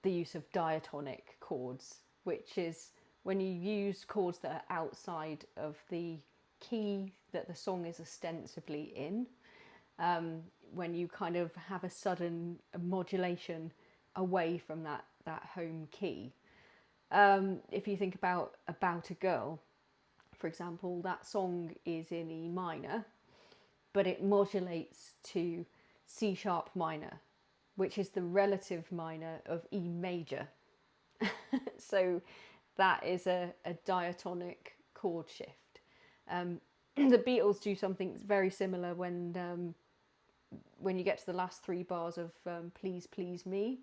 the use of diatonic chords, which is when you use chords that are outside of the key that the song is ostensibly in, when you kind of have a sudden modulation away from that home key. If you think about a Girl, for example, that song is in E minor, but it modulates to C sharp minor, which is the relative minor of E major. So that is a diatonic chord shift. The Beatles do something very similar when you get to the last three bars of Please Please Me,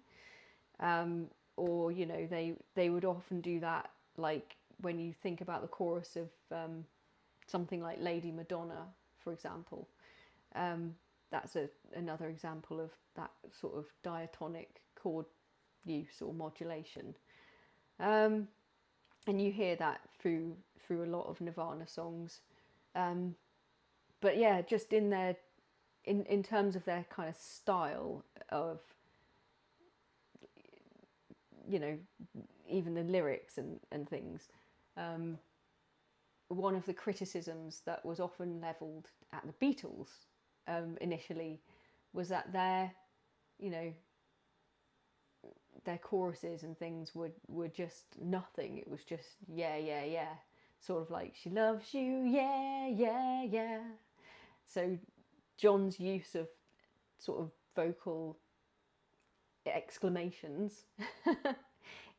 or you know, they would often do that, like when you think about the chorus of something like Lady Madonna, for example. That's another example of that sort of diatonic chord use or modulation. And you hear that through a lot of Nirvana songs. But yeah, just in terms of their kind of style of, you know, even the lyrics and things. One of the criticisms that was often levelled at the Beatles initially was that their, you know, their choruses and things were just nothing. It was just yeah, yeah, yeah, sort of like she loves you, yeah, yeah, yeah. So John's use of sort of vocal exclamations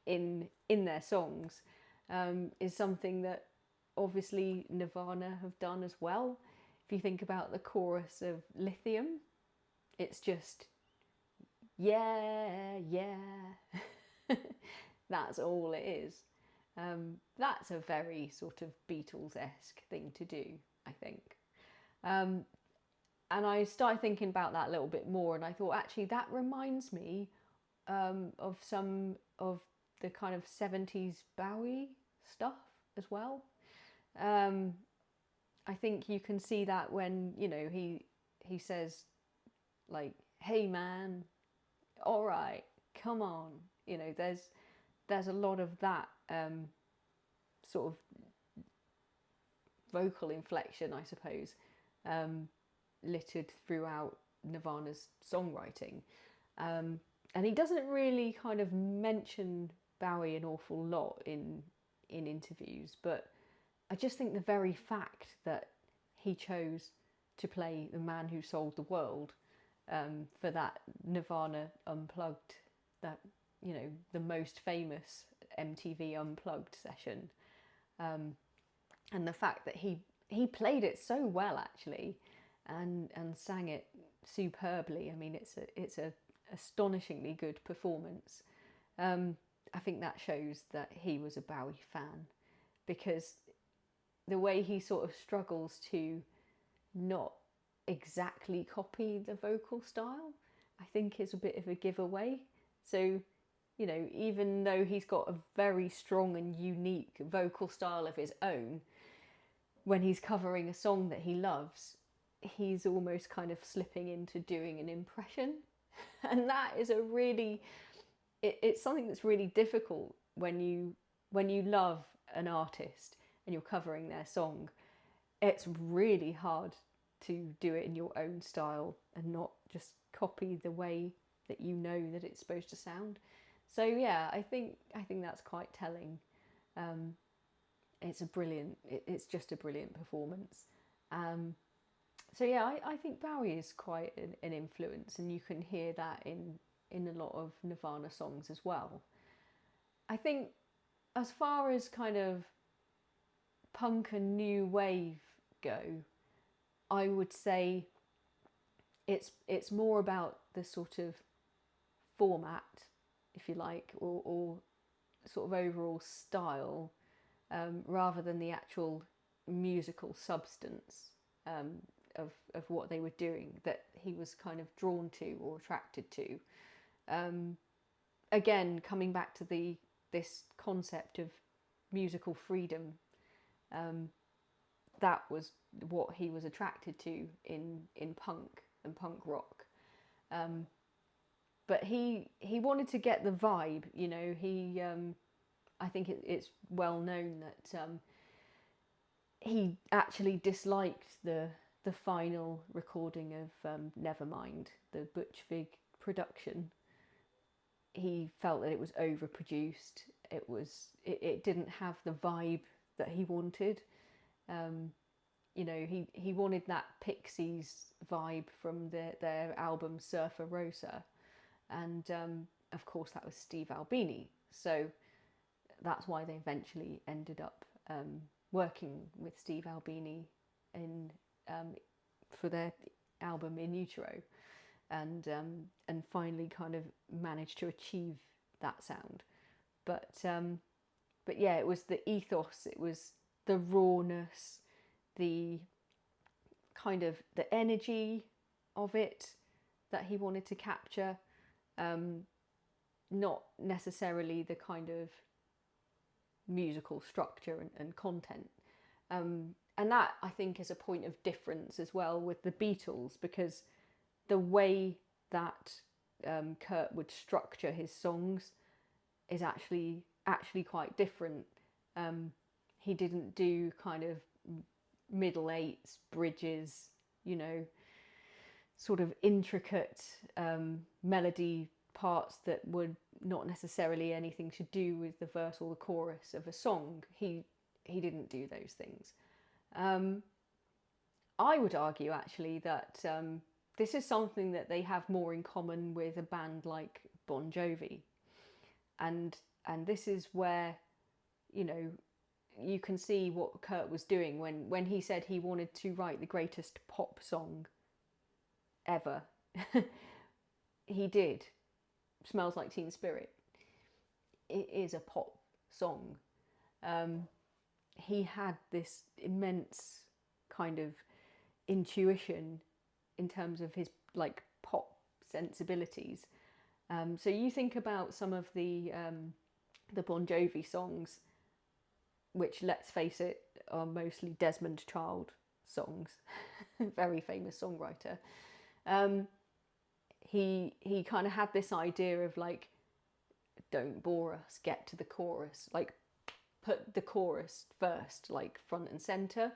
in their songs is something that obviously Nirvana have done as well. If you think about the chorus of Lithium, it's just yeah, yeah. That's all it is. That's a very sort of Beatles-esque thing to do, I think. And I started thinking about that a little bit more, and I thought actually that reminds me of some of the kind of 70s Bowie stuff as well. I think you can see that when, you know, he says like, hey man, all right, come on. You know, there's a lot of that sort of vocal inflection, I suppose, littered throughout Nirvana's songwriting. And he doesn't really kind of mention Bowie an awful lot in interviews, but I just think the very fact that he chose to play The Man Who Sold the World for that Nirvana Unplugged, that, you know, the most famous MTV Unplugged session, and the fact that he played it so well actually, and sang it superbly. I mean, it's a astonishingly good performance. I think that shows that he was a Bowie fan, because the way he sort of struggles to not exactly copy the vocal style, I think is a bit of a giveaway. So, you know, even though he's got a very strong and unique vocal style of his own, when he's covering a song that he loves, he's almost kind of slipping into doing an impression. And that is a really, it's something that's really difficult when you love an artist and you're covering their song. It's really hard to do it in your own style and not just copy the way that you know that it's supposed to sound. So yeah, I think that's quite telling. It's just a brilliant performance. So yeah, I think Bowie is quite an influence, and you can hear that in a lot of Nirvana songs as well. I think as far as kind of punk and new wave go, I would say it's more about the sort of format, if you like, or sort of overall style, rather than the actual musical substance of what they were doing, that he was kind of drawn to or attracted to. Again, coming back to this concept of musical freedom, that was what he was attracted to in punk and punk rock. But he wanted to get the vibe, you know. He I think it's well known that he actually disliked the final recording of Nevermind, the Butch Vig production. He felt that it was overproduced. It didn't have the vibe that he wanted. You know, he wanted that Pixies vibe from their album Surfer Rosa, and of course that was Steve Albini. So that's why they eventually ended up working with Steve Albini in for their album In Utero, and finally kind of managed to achieve that sound. But yeah, it was the ethos, it was the rawness, the kind of the energy of it that he wanted to capture, not necessarily the kind of musical structure and content. And that, I think, is a point of difference as well with the Beatles, because the way that Kurt would structure his songs is actually quite different. He didn't do kind of middle eights, bridges, you know. sort of intricate melody parts that would not necessarily anything to do with the verse or the chorus of a song. He didn't do those things. I would argue actually that this is something that they have more in common with a band like Bon Jovi, and this is where, you know, you can see what Kurt was doing when he said he wanted to write the greatest pop song ever. He did. Smells Like Teen Spirit. It is a pop song. He had this immense kind of intuition in terms of his like pop sensibilities. So you think about some of the Bon Jovi songs, which, let's face it, are mostly Desmond Child songs. Very famous songwriter. He kind of had this idea of like, don't bore us, get to the chorus, like put the chorus first, like front and center.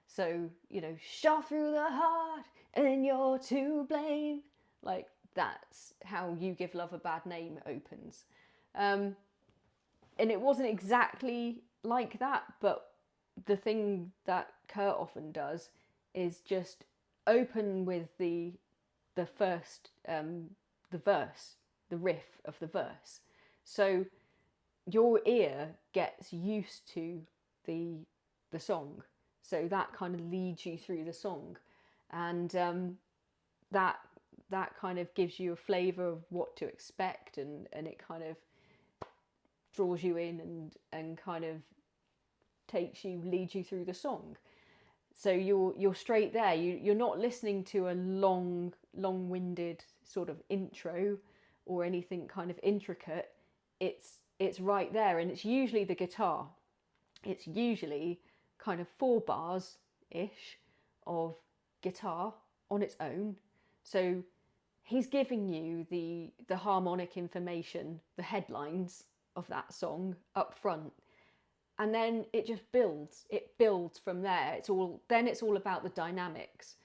So, you know, shot through the heart and you're to blame. Like, that's how You Give Love a Bad Name opens. And it wasn't exactly like that, but the thing that Kurt often does is just open with the first, the verse, the riff of the verse. So your ear gets used to the song. So that kind of leads you through the song, and that kind of gives you a flavour of what to expect, and it kind of draws you in and kind of leads you through the song. So you're straight there. You're not listening to a long-winded sort of intro or anything kind of intricate. It's right there, and it's usually the guitar. It's usually kind of 4 bars-ish of guitar on its own. So he's giving you the harmonic information, the headlines of that song up front. And then it just builds. It builds from there. It's all about the dynamics.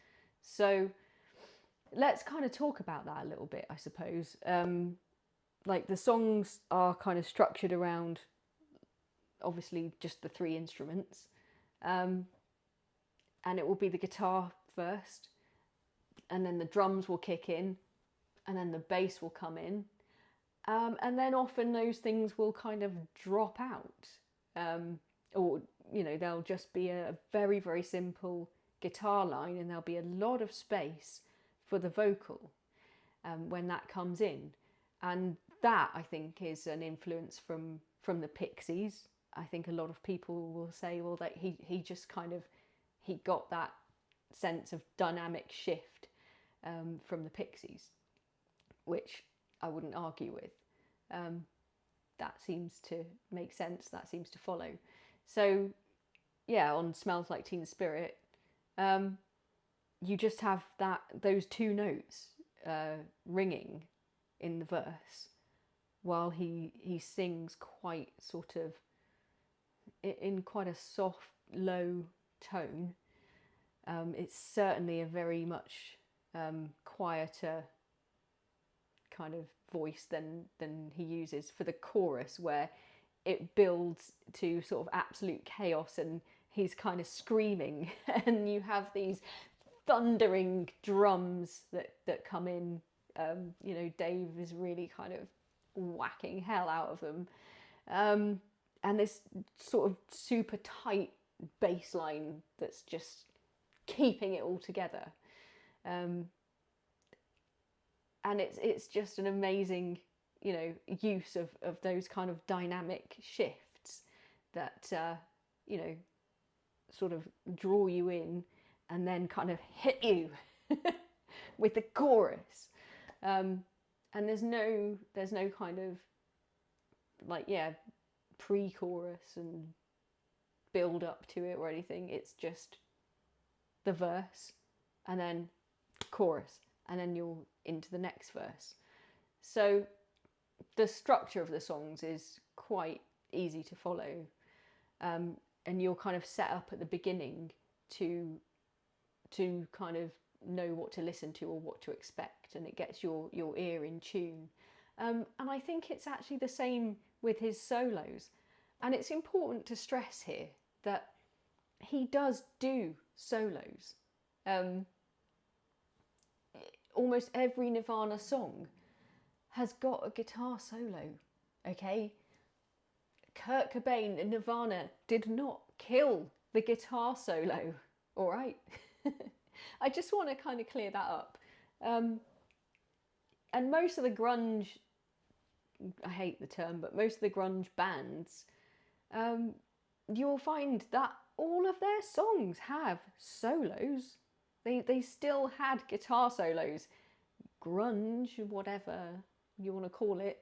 So let's kind of talk about that a little bit, I suppose. Like the songs are kind of structured around, obviously, just the 3 instruments. And it will be the guitar first, and then the drums will kick in, and then the bass will come in. And then often those things will kind of drop out. Or, you know, there'll just be a very, very simple guitar line, and there'll be a lot of space for the vocal when that comes in. And that, I think, is an influence from the Pixies. I think a lot of people will say, well, that he just kind of, he got that sense of dynamic shift from the Pixies, which I wouldn't argue with. That seems to make sense. That seems to follow. So, yeah, on Smells Like Teen Spirit, you just have those 2 notes ringing in the verse, while he sings quite sort of in quite a soft, low tone. It's certainly a very much quieter kind of voice than he uses for the chorus, where it builds to sort of absolute chaos and he's kind of screaming and you have these thundering drums that come in. You know, Dave is really kind of whacking hell out of them, and this sort of super tight bass line that's just keeping it all together. And it's just an amazing, you know, use of those kind of dynamic shifts that you know, sort of draw you in and then kind of hit you with the chorus. And there's no kind of like, yeah, pre-chorus and build up to it or anything. It's just the verse and then chorus, and then you're into the next verse. So the structure of the songs is quite easy to follow, and you're kind of set up at the beginning to kind of know what to listen to or what to expect, and it gets your ear in tune. And I think it's actually the same with his solos. And it's important to stress here that he does do solos. Almost every Nirvana song has got a guitar solo, okay? Kurt Cobain in Nirvana did not kill the guitar solo, all right? I just want to kind of clear that up. And most of the grunge, I hate the term, but most of the grunge bands, you'll find that all of their songs have solos. They still had guitar solos. Grunge, whatever you want to call it,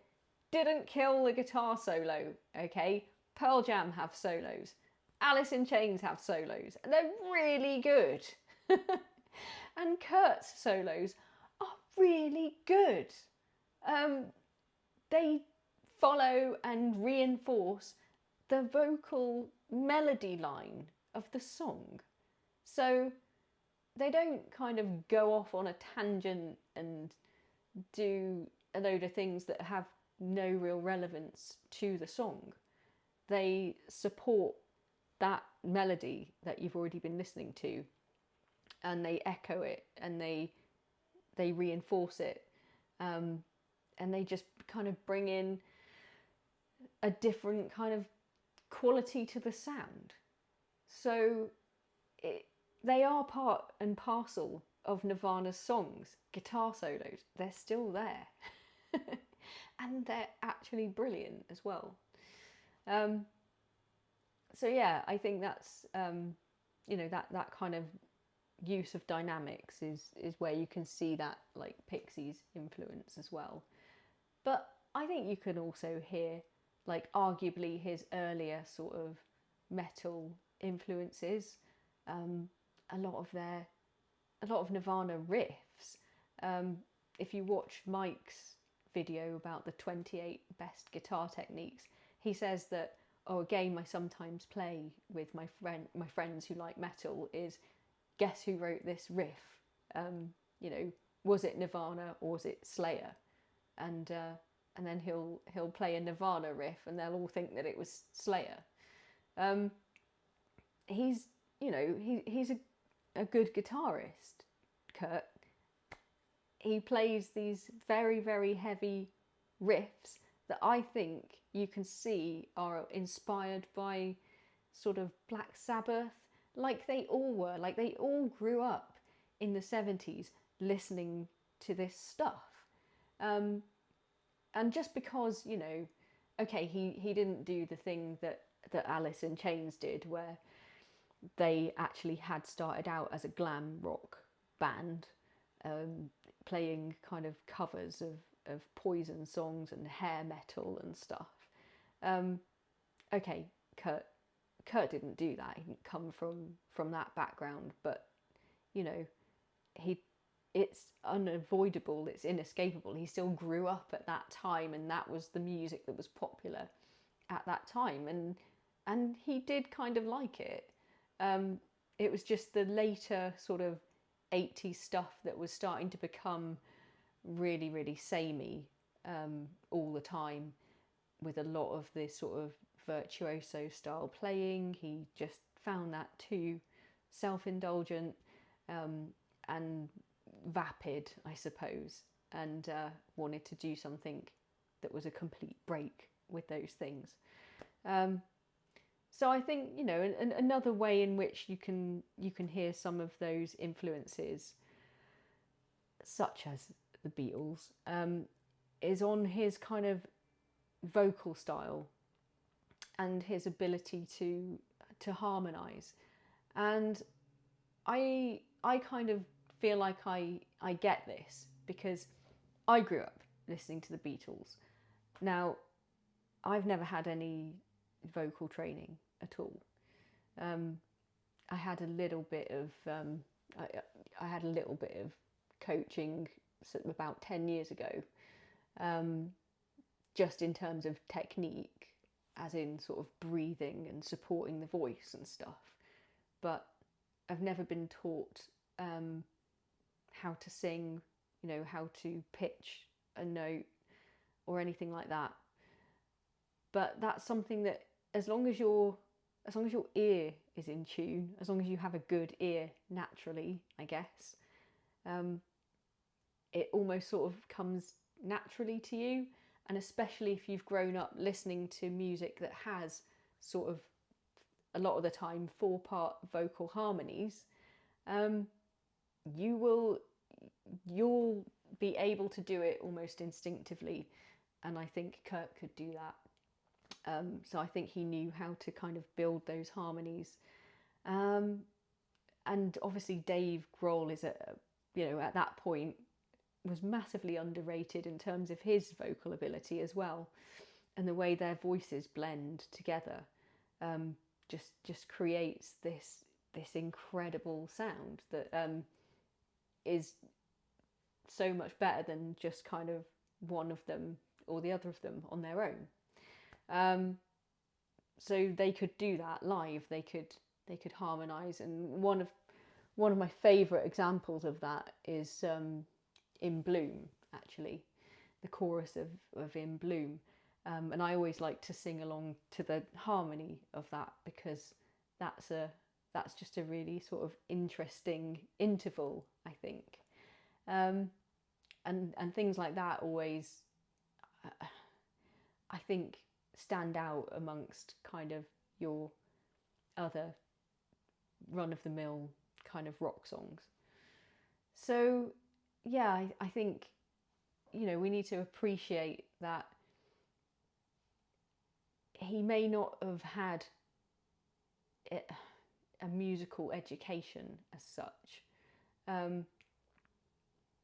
didn't kill the guitar solo, okay? Pearl Jam have solos. Alice in Chains have solos, and they're really good. And Kurt's solos are really good. They follow and reinforce the vocal melody line of the song. So they don't kind of go off on a tangent and do a load of things that have no real relevance to the song. They support that melody that you've already been listening to, and they echo it, and they reinforce it, and they just kind of bring in a different kind of quality to the sound. So they are part and parcel of Nirvana's songs. Guitar solos, they're still there. And they're actually brilliant as well. So yeah, I think that's, that kind of use of dynamics is where you can see that like Pixies influence as well. But I think you can also hear like arguably his earlier sort of metal influences. A lot of Nirvana riffs. If you watch Mike's video about the 28 best guitar techniques, he says that, a game I sometimes play with my friends who like metal is, guess who wrote this riff? Was it Nirvana or was it Slayer? And then he'll play a Nirvana riff and they'll all think that it was Slayer. He's a good guitarist, Kurt. He plays these very, very heavy riffs that I think you can see are inspired by sort of Black Sabbath, like they all were, like they all grew up in the 70s listening to this stuff. And just because, he didn't do the thing that Alice in Chains did, where they actually had started out as a glam rock band, playing kind of covers of Poison songs and hair metal and stuff. Kurt didn't do that. He didn't come from that background, but it's unavoidable, it's inescapable. He still grew up at that time, and that was the music that was popular at that time, and he did kind of like it. It was just the later sort of 80s stuff that was starting to become really, really samey all the time, with a lot of this sort of virtuoso style playing. He just found that too self-indulgent and vapid, I suppose, and wanted to do something that was a complete break with those things. So I think, another way in which you can hear some of those influences, such as the Beatles, is on his kind of vocal style and his ability to harmonize. And I kind of feel like I get this because I grew up listening to the Beatles. Now, I've never had any vocal training at all. I had a little bit of coaching about 10 years ago, just in terms of technique, as in sort of breathing and supporting the voice and stuff. But I've never been taught how to sing, you know, how to pitch a note or anything like that. But that's something that as long as your ear is in tune, as long as you have a good ear naturally, I guess, it almost sort of comes naturally to you. And especially if you've grown up listening to music that has sort of, a lot of the time, 4-part vocal harmonies, you'll be able to do it almost instinctively. And I think Kurt could do that. So I think he knew how to kind of build those harmonies. And obviously Dave Grohl is, at that point, was massively underrated in terms of his vocal ability as well. And the way their voices blend together just creates this incredible sound that is so much better than just kind of one of them or the other of them on their own. So they could do that live. They could harmonize, and one of my favorite examples of that is In Bloom, actually, the chorus of In Bloom. And I always like to sing along to the harmony of that, because that's just a really sort of interesting interval, I think. And things like that always, I think, stand out amongst kind of your other run-of-the-mill kind of rock songs. So yeah, I think, we need to appreciate that he may not have had a musical education as such,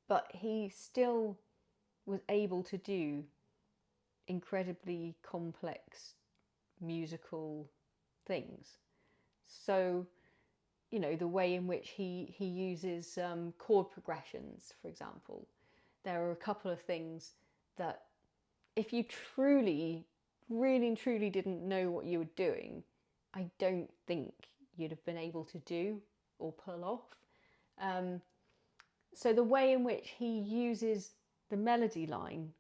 but he still was able to do incredibly complex musical things. So, the way in which he uses chord progressions, for example, there are a couple of things that if you truly, really and truly didn't know what you were doing, I don't think you'd have been able to do or pull off. So the way in which he uses the melody line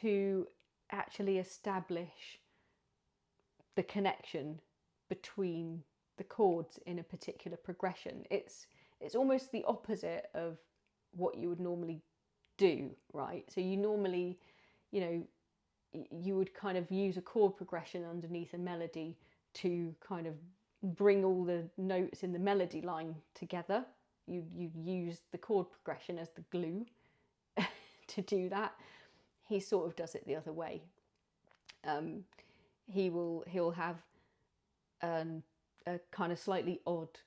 to actually establish the connection between the chords in a particular progression, it's almost the opposite of what you would normally do, right? So you normally, you would kind of use a chord progression underneath a melody to kind of bring all the notes in the melody line together. You use the chord progression as the glue to do that. He sort of does it the other way. He'll have a kind of slightly odd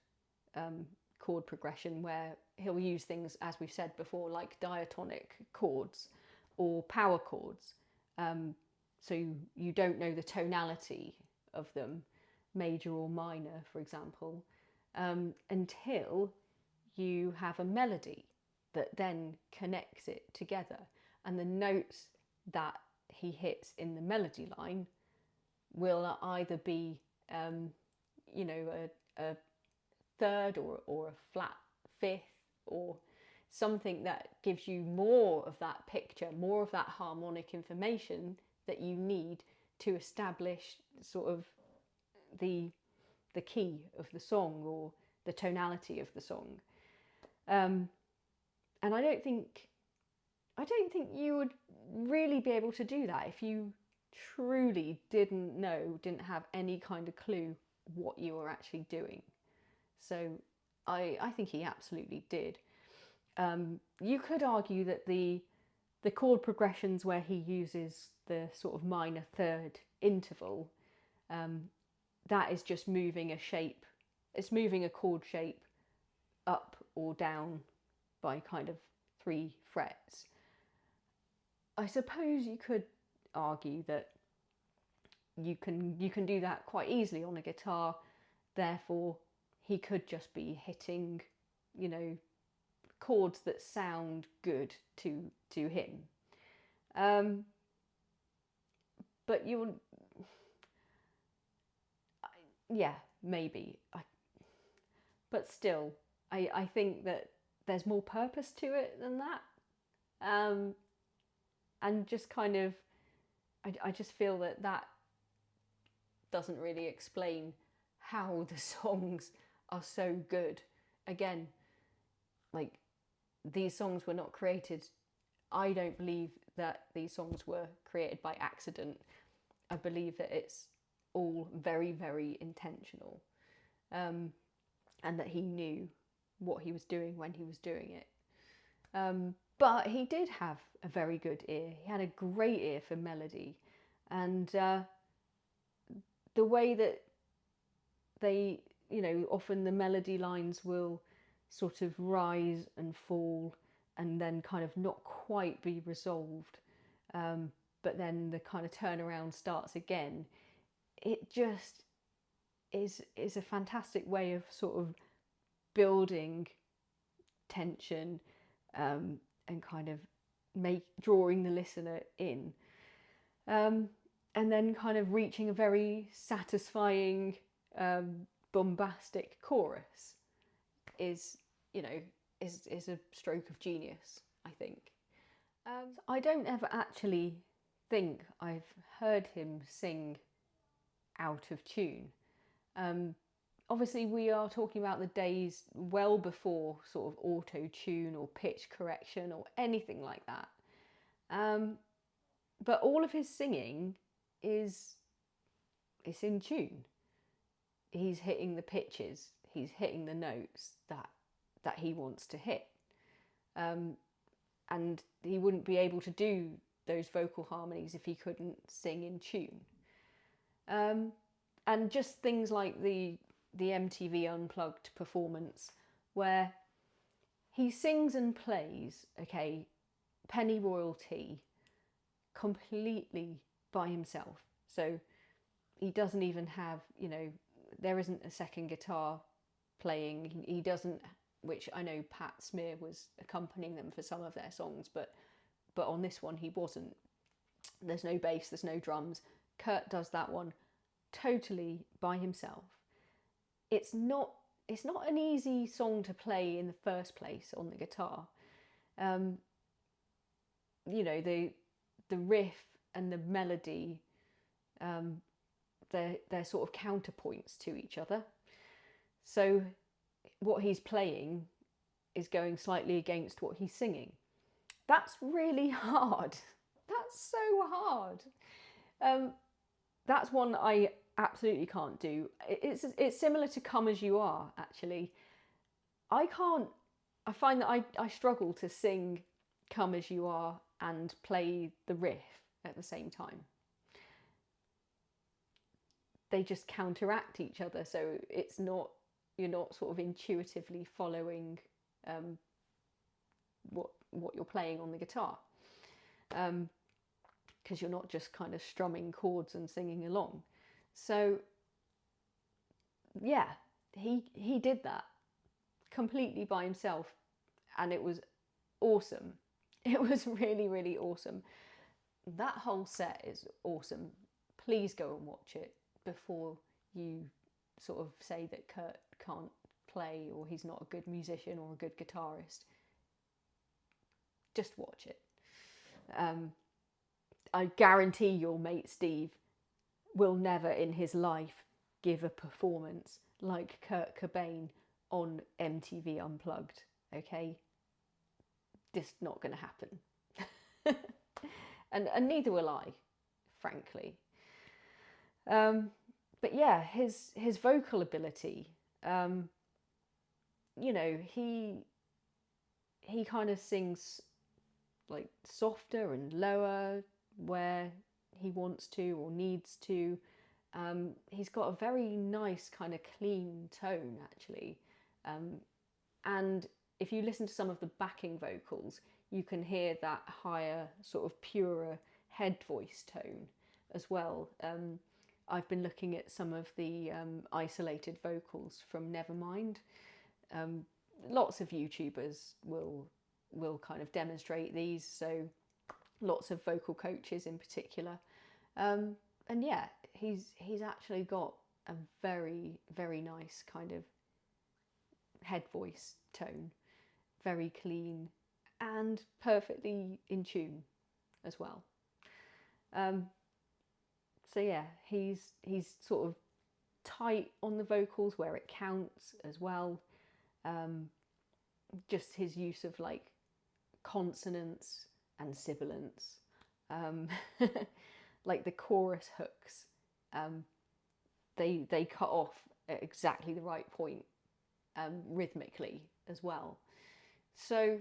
chord progression where he'll use things, as we've said before, like diatonic chords or power chords. So you don't know the tonality of them, major or minor, for example, until you have a melody that then connects it together. And the notes that he hits in the melody line will either be, a third or a flat fifth, or something that gives you more of that picture, more of that harmonic information that you need to establish sort of the key of the song or the tonality of the song. And I don't think you would really be able to do that if you truly didn't have any kind of clue what you were actually doing. So I think he absolutely did. You could argue that the chord progressions where he uses the sort of minor third interval, that is just moving a shape. It's moving a chord shape up or down by kind of 3 frets. I suppose you could argue that you can do that quite easily on a guitar, therefore he could just be hitting, chords that sound good to him. But yeah, maybe. But still, I think that there's more purpose to it than that. And just kind of, I just feel that that doesn't really explain how the songs are so good. Again, like, these songs were not created, I don't believe that these songs were created by accident. I believe that it's all very, very intentional, and that he knew what he was doing when he was doing it. But he did have a very good ear. He had a great ear for melody, and the way that they, often the melody lines will sort of rise and fall and then kind of not quite be resolved, but then the kind of turnaround starts again. It just is a fantastic way of sort of building tension, and kind of drawing the listener in, and then kind of reaching a very satisfying, bombastic chorus is a stroke of genius, I think. I don't ever actually think I've heard him sing out of tune. Obviously, we are talking about the days well before sort of auto-tune or pitch correction or anything like that. But all of his singing is in tune. He's hitting the pitches, he's hitting the notes that he wants to hit. And he wouldn't be able to do those vocal harmonies if he couldn't sing in tune. And just things like the MTV Unplugged performance, where he sings and plays, okay, Penny Royalty, completely by himself. So he doesn't even have, there isn't a second guitar playing. He doesn't, which I know Pat Smear was accompanying them for some of their songs, but on this one he wasn't. There's no bass, there's no drums. Kurt does that one totally by himself. It's not an easy song to play in the first place on the guitar. The riff and the melody, they're sort of counterpoints to each other. So what he's playing is going slightly against what he's singing. That's really hard. That's so hard. That's one I absolutely can't do. It's similar to Come As You Are, actually. I find that I struggle to sing Come As You Are and play the riff at the same time. They just counteract each other, so you're not sort of intuitively following what you're playing on the guitar, because you're not just kind of strumming chords and singing along. So yeah, he did that completely by himself, and it was awesome. It was really, really awesome. That whole set is awesome. Please go and watch it before you sort of say that Kurt can't play or he's not a good musician or a good guitarist. Just watch it. I guarantee your mate Steve will never in his life give a performance like Kurt Cobain on MTV Unplugged, okay? Just not going to happen. and neither will I, frankly. But yeah, his vocal ability, he kind of sings like softer and lower where he wants to or needs to. He's got a very nice kind of clean tone, actually. And if you listen to some of the backing vocals, you can hear that higher, sort of purer head voice tone as well. I've been looking at some of the isolated vocals from Nevermind. Lots of YouTubers will kind of demonstrate these, so lots of vocal coaches in particular. And yeah, he's actually got a very, very nice kind of head voice tone. very clean, and perfectly in tune as well. So yeah, he's sort of tight on the vocals where it counts as well. Just his use of like consonants and sibilants, like the chorus hooks, they cut off at exactly the right point, rhythmically as well. So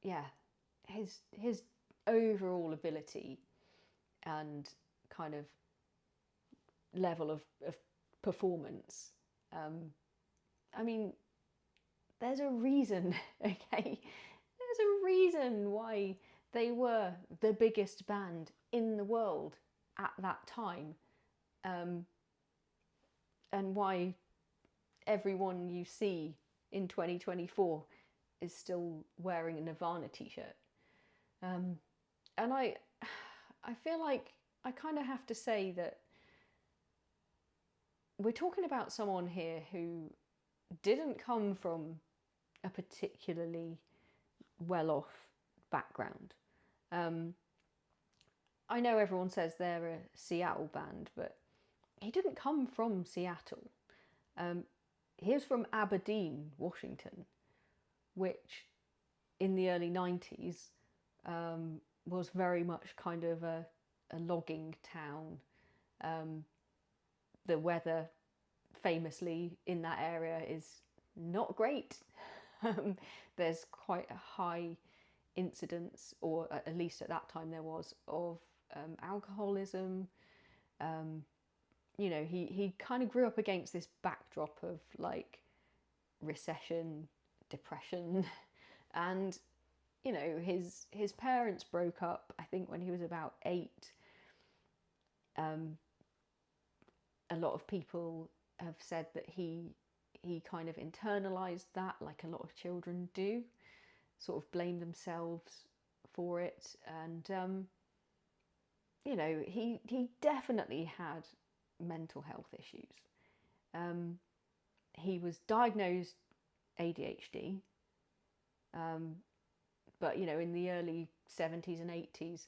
yeah, his overall ability and kind of level of performance, I mean, there's a reason, okay? There's a reason why they were the biggest band in the world at that time, and why everyone you see in 2024 is still wearing a Nirvana t-shirt. And I feel like I kind of have to say that we're talking about someone here who didn't come from a particularly well-off background. I know everyone says they're a Seattle band, but he didn't come from Seattle. He was from Aberdeen, Washington, which in the early 90s was very much kind of a logging town. The weather famously in that area is not great. There's quite a high incidence, or at least at that time there was, of alcoholism. You know, he kind of grew up against this backdrop of like recession, depression, and you know, his parents broke up, I think, when he was about 8. A lot of people have said that he kind of internalized that, like a lot of children do, sort of blame themselves for it. And you know, he definitely had mental health issues. He was diagnosed ADHD, but you know, in the early 70s and 80s,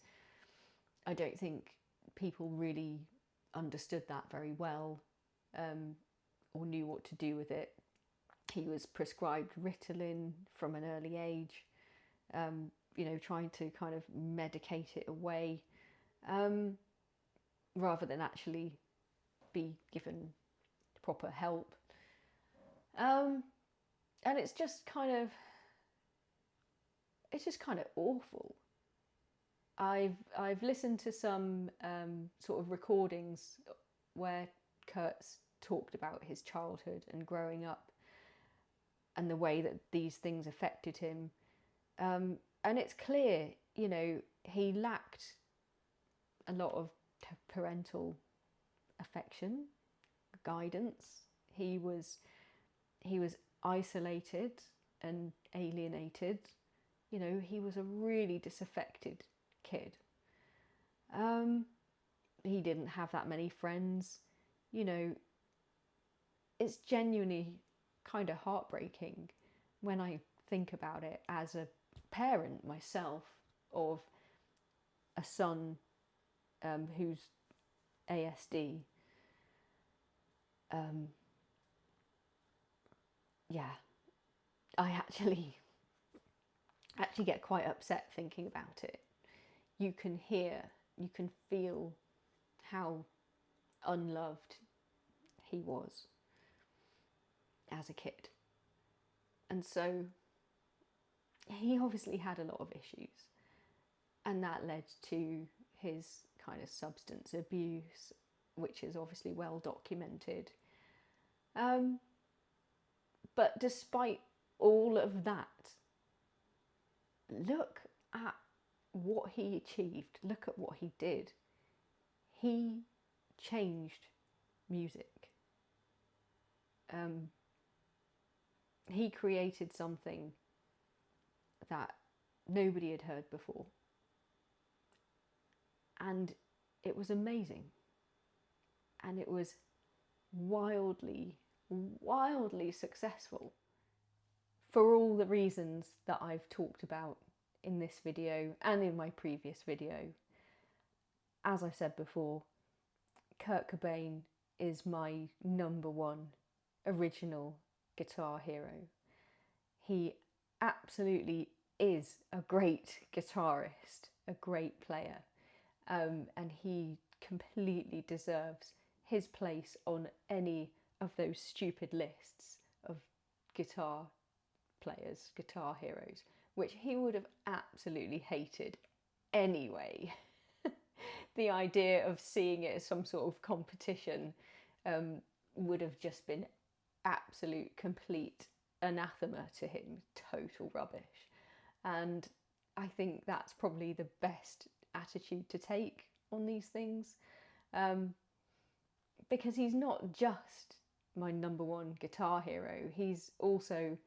I don't think people really understood that very well, or knew what to do with it. He was prescribed Ritalin from an early age, you know, trying to kind of medicate it away, rather than actually be given proper help. And it's just kind of awful. I've listened to some sort of recordings where Kurt's talked about his childhood and growing up and the way that these things affected him. And it's clear, you know, he lacked a lot of parental affection, guidance. He was isolated and alienated. You know, he was a really disaffected kid. He didn't have that many friends. You know, it's genuinely kind of heartbreaking when I think about it as a parent myself of a son who's ASD. Yeah, I actually get quite upset thinking about it. You can hear, you can feel how unloved he was as a kid. And so he obviously had a lot of issues, and that led to his kind of substance abuse, which is obviously well documented. But despite all of that, look at what he achieved, look at what he did. He changed music. He created something that nobody had heard before. And it was amazing. And it was wildly, wildly successful for all the reasons that I've talked about in this video and in my previous video. As I've said before, Kurt Cobain is my #1 original guitar hero. He absolutely is a great guitarist, a great player, and he completely deserves his place on any of those stupid lists of guitar players, guitar heroes, which he would have absolutely hated anyway. The idea of seeing it as some sort of competition would have just been absolute, complete anathema to him, total rubbish. And I think that's probably the best attitude to take on these things, because he's not just my #1 guitar hero, he's also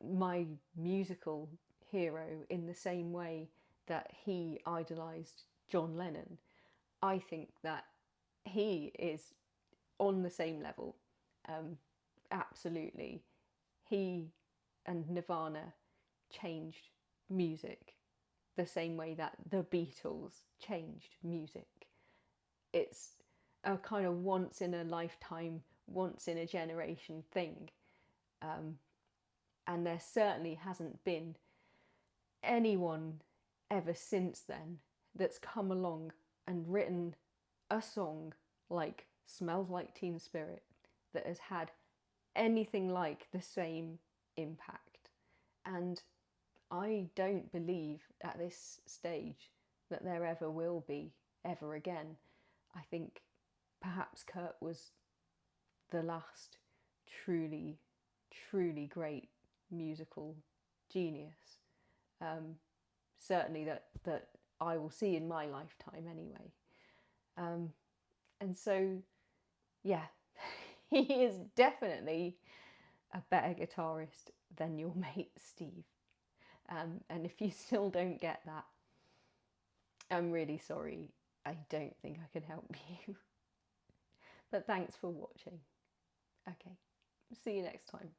my musical hero in the same way that he idolised John Lennon. I think that he is on the same level, absolutely. He and Nirvana changed music the same way that the Beatles changed music. It's a kind of once in a lifetime, once in a generation thing. And there certainly hasn't been anyone ever since then that's come along and written a song like Smells Like Teen Spirit that has had anything like the same impact. And I don't believe at this stage that there ever will be, ever again. I think perhaps Kurt was the last truly, truly great musical genius. Certainly that I will see in my lifetime anyway. And so, yeah, he is definitely a better guitarist than your mate Steve. And if you still don't get that, I'm really sorry. I don't think I can help you. But thanks for watching. Okay, see you next time.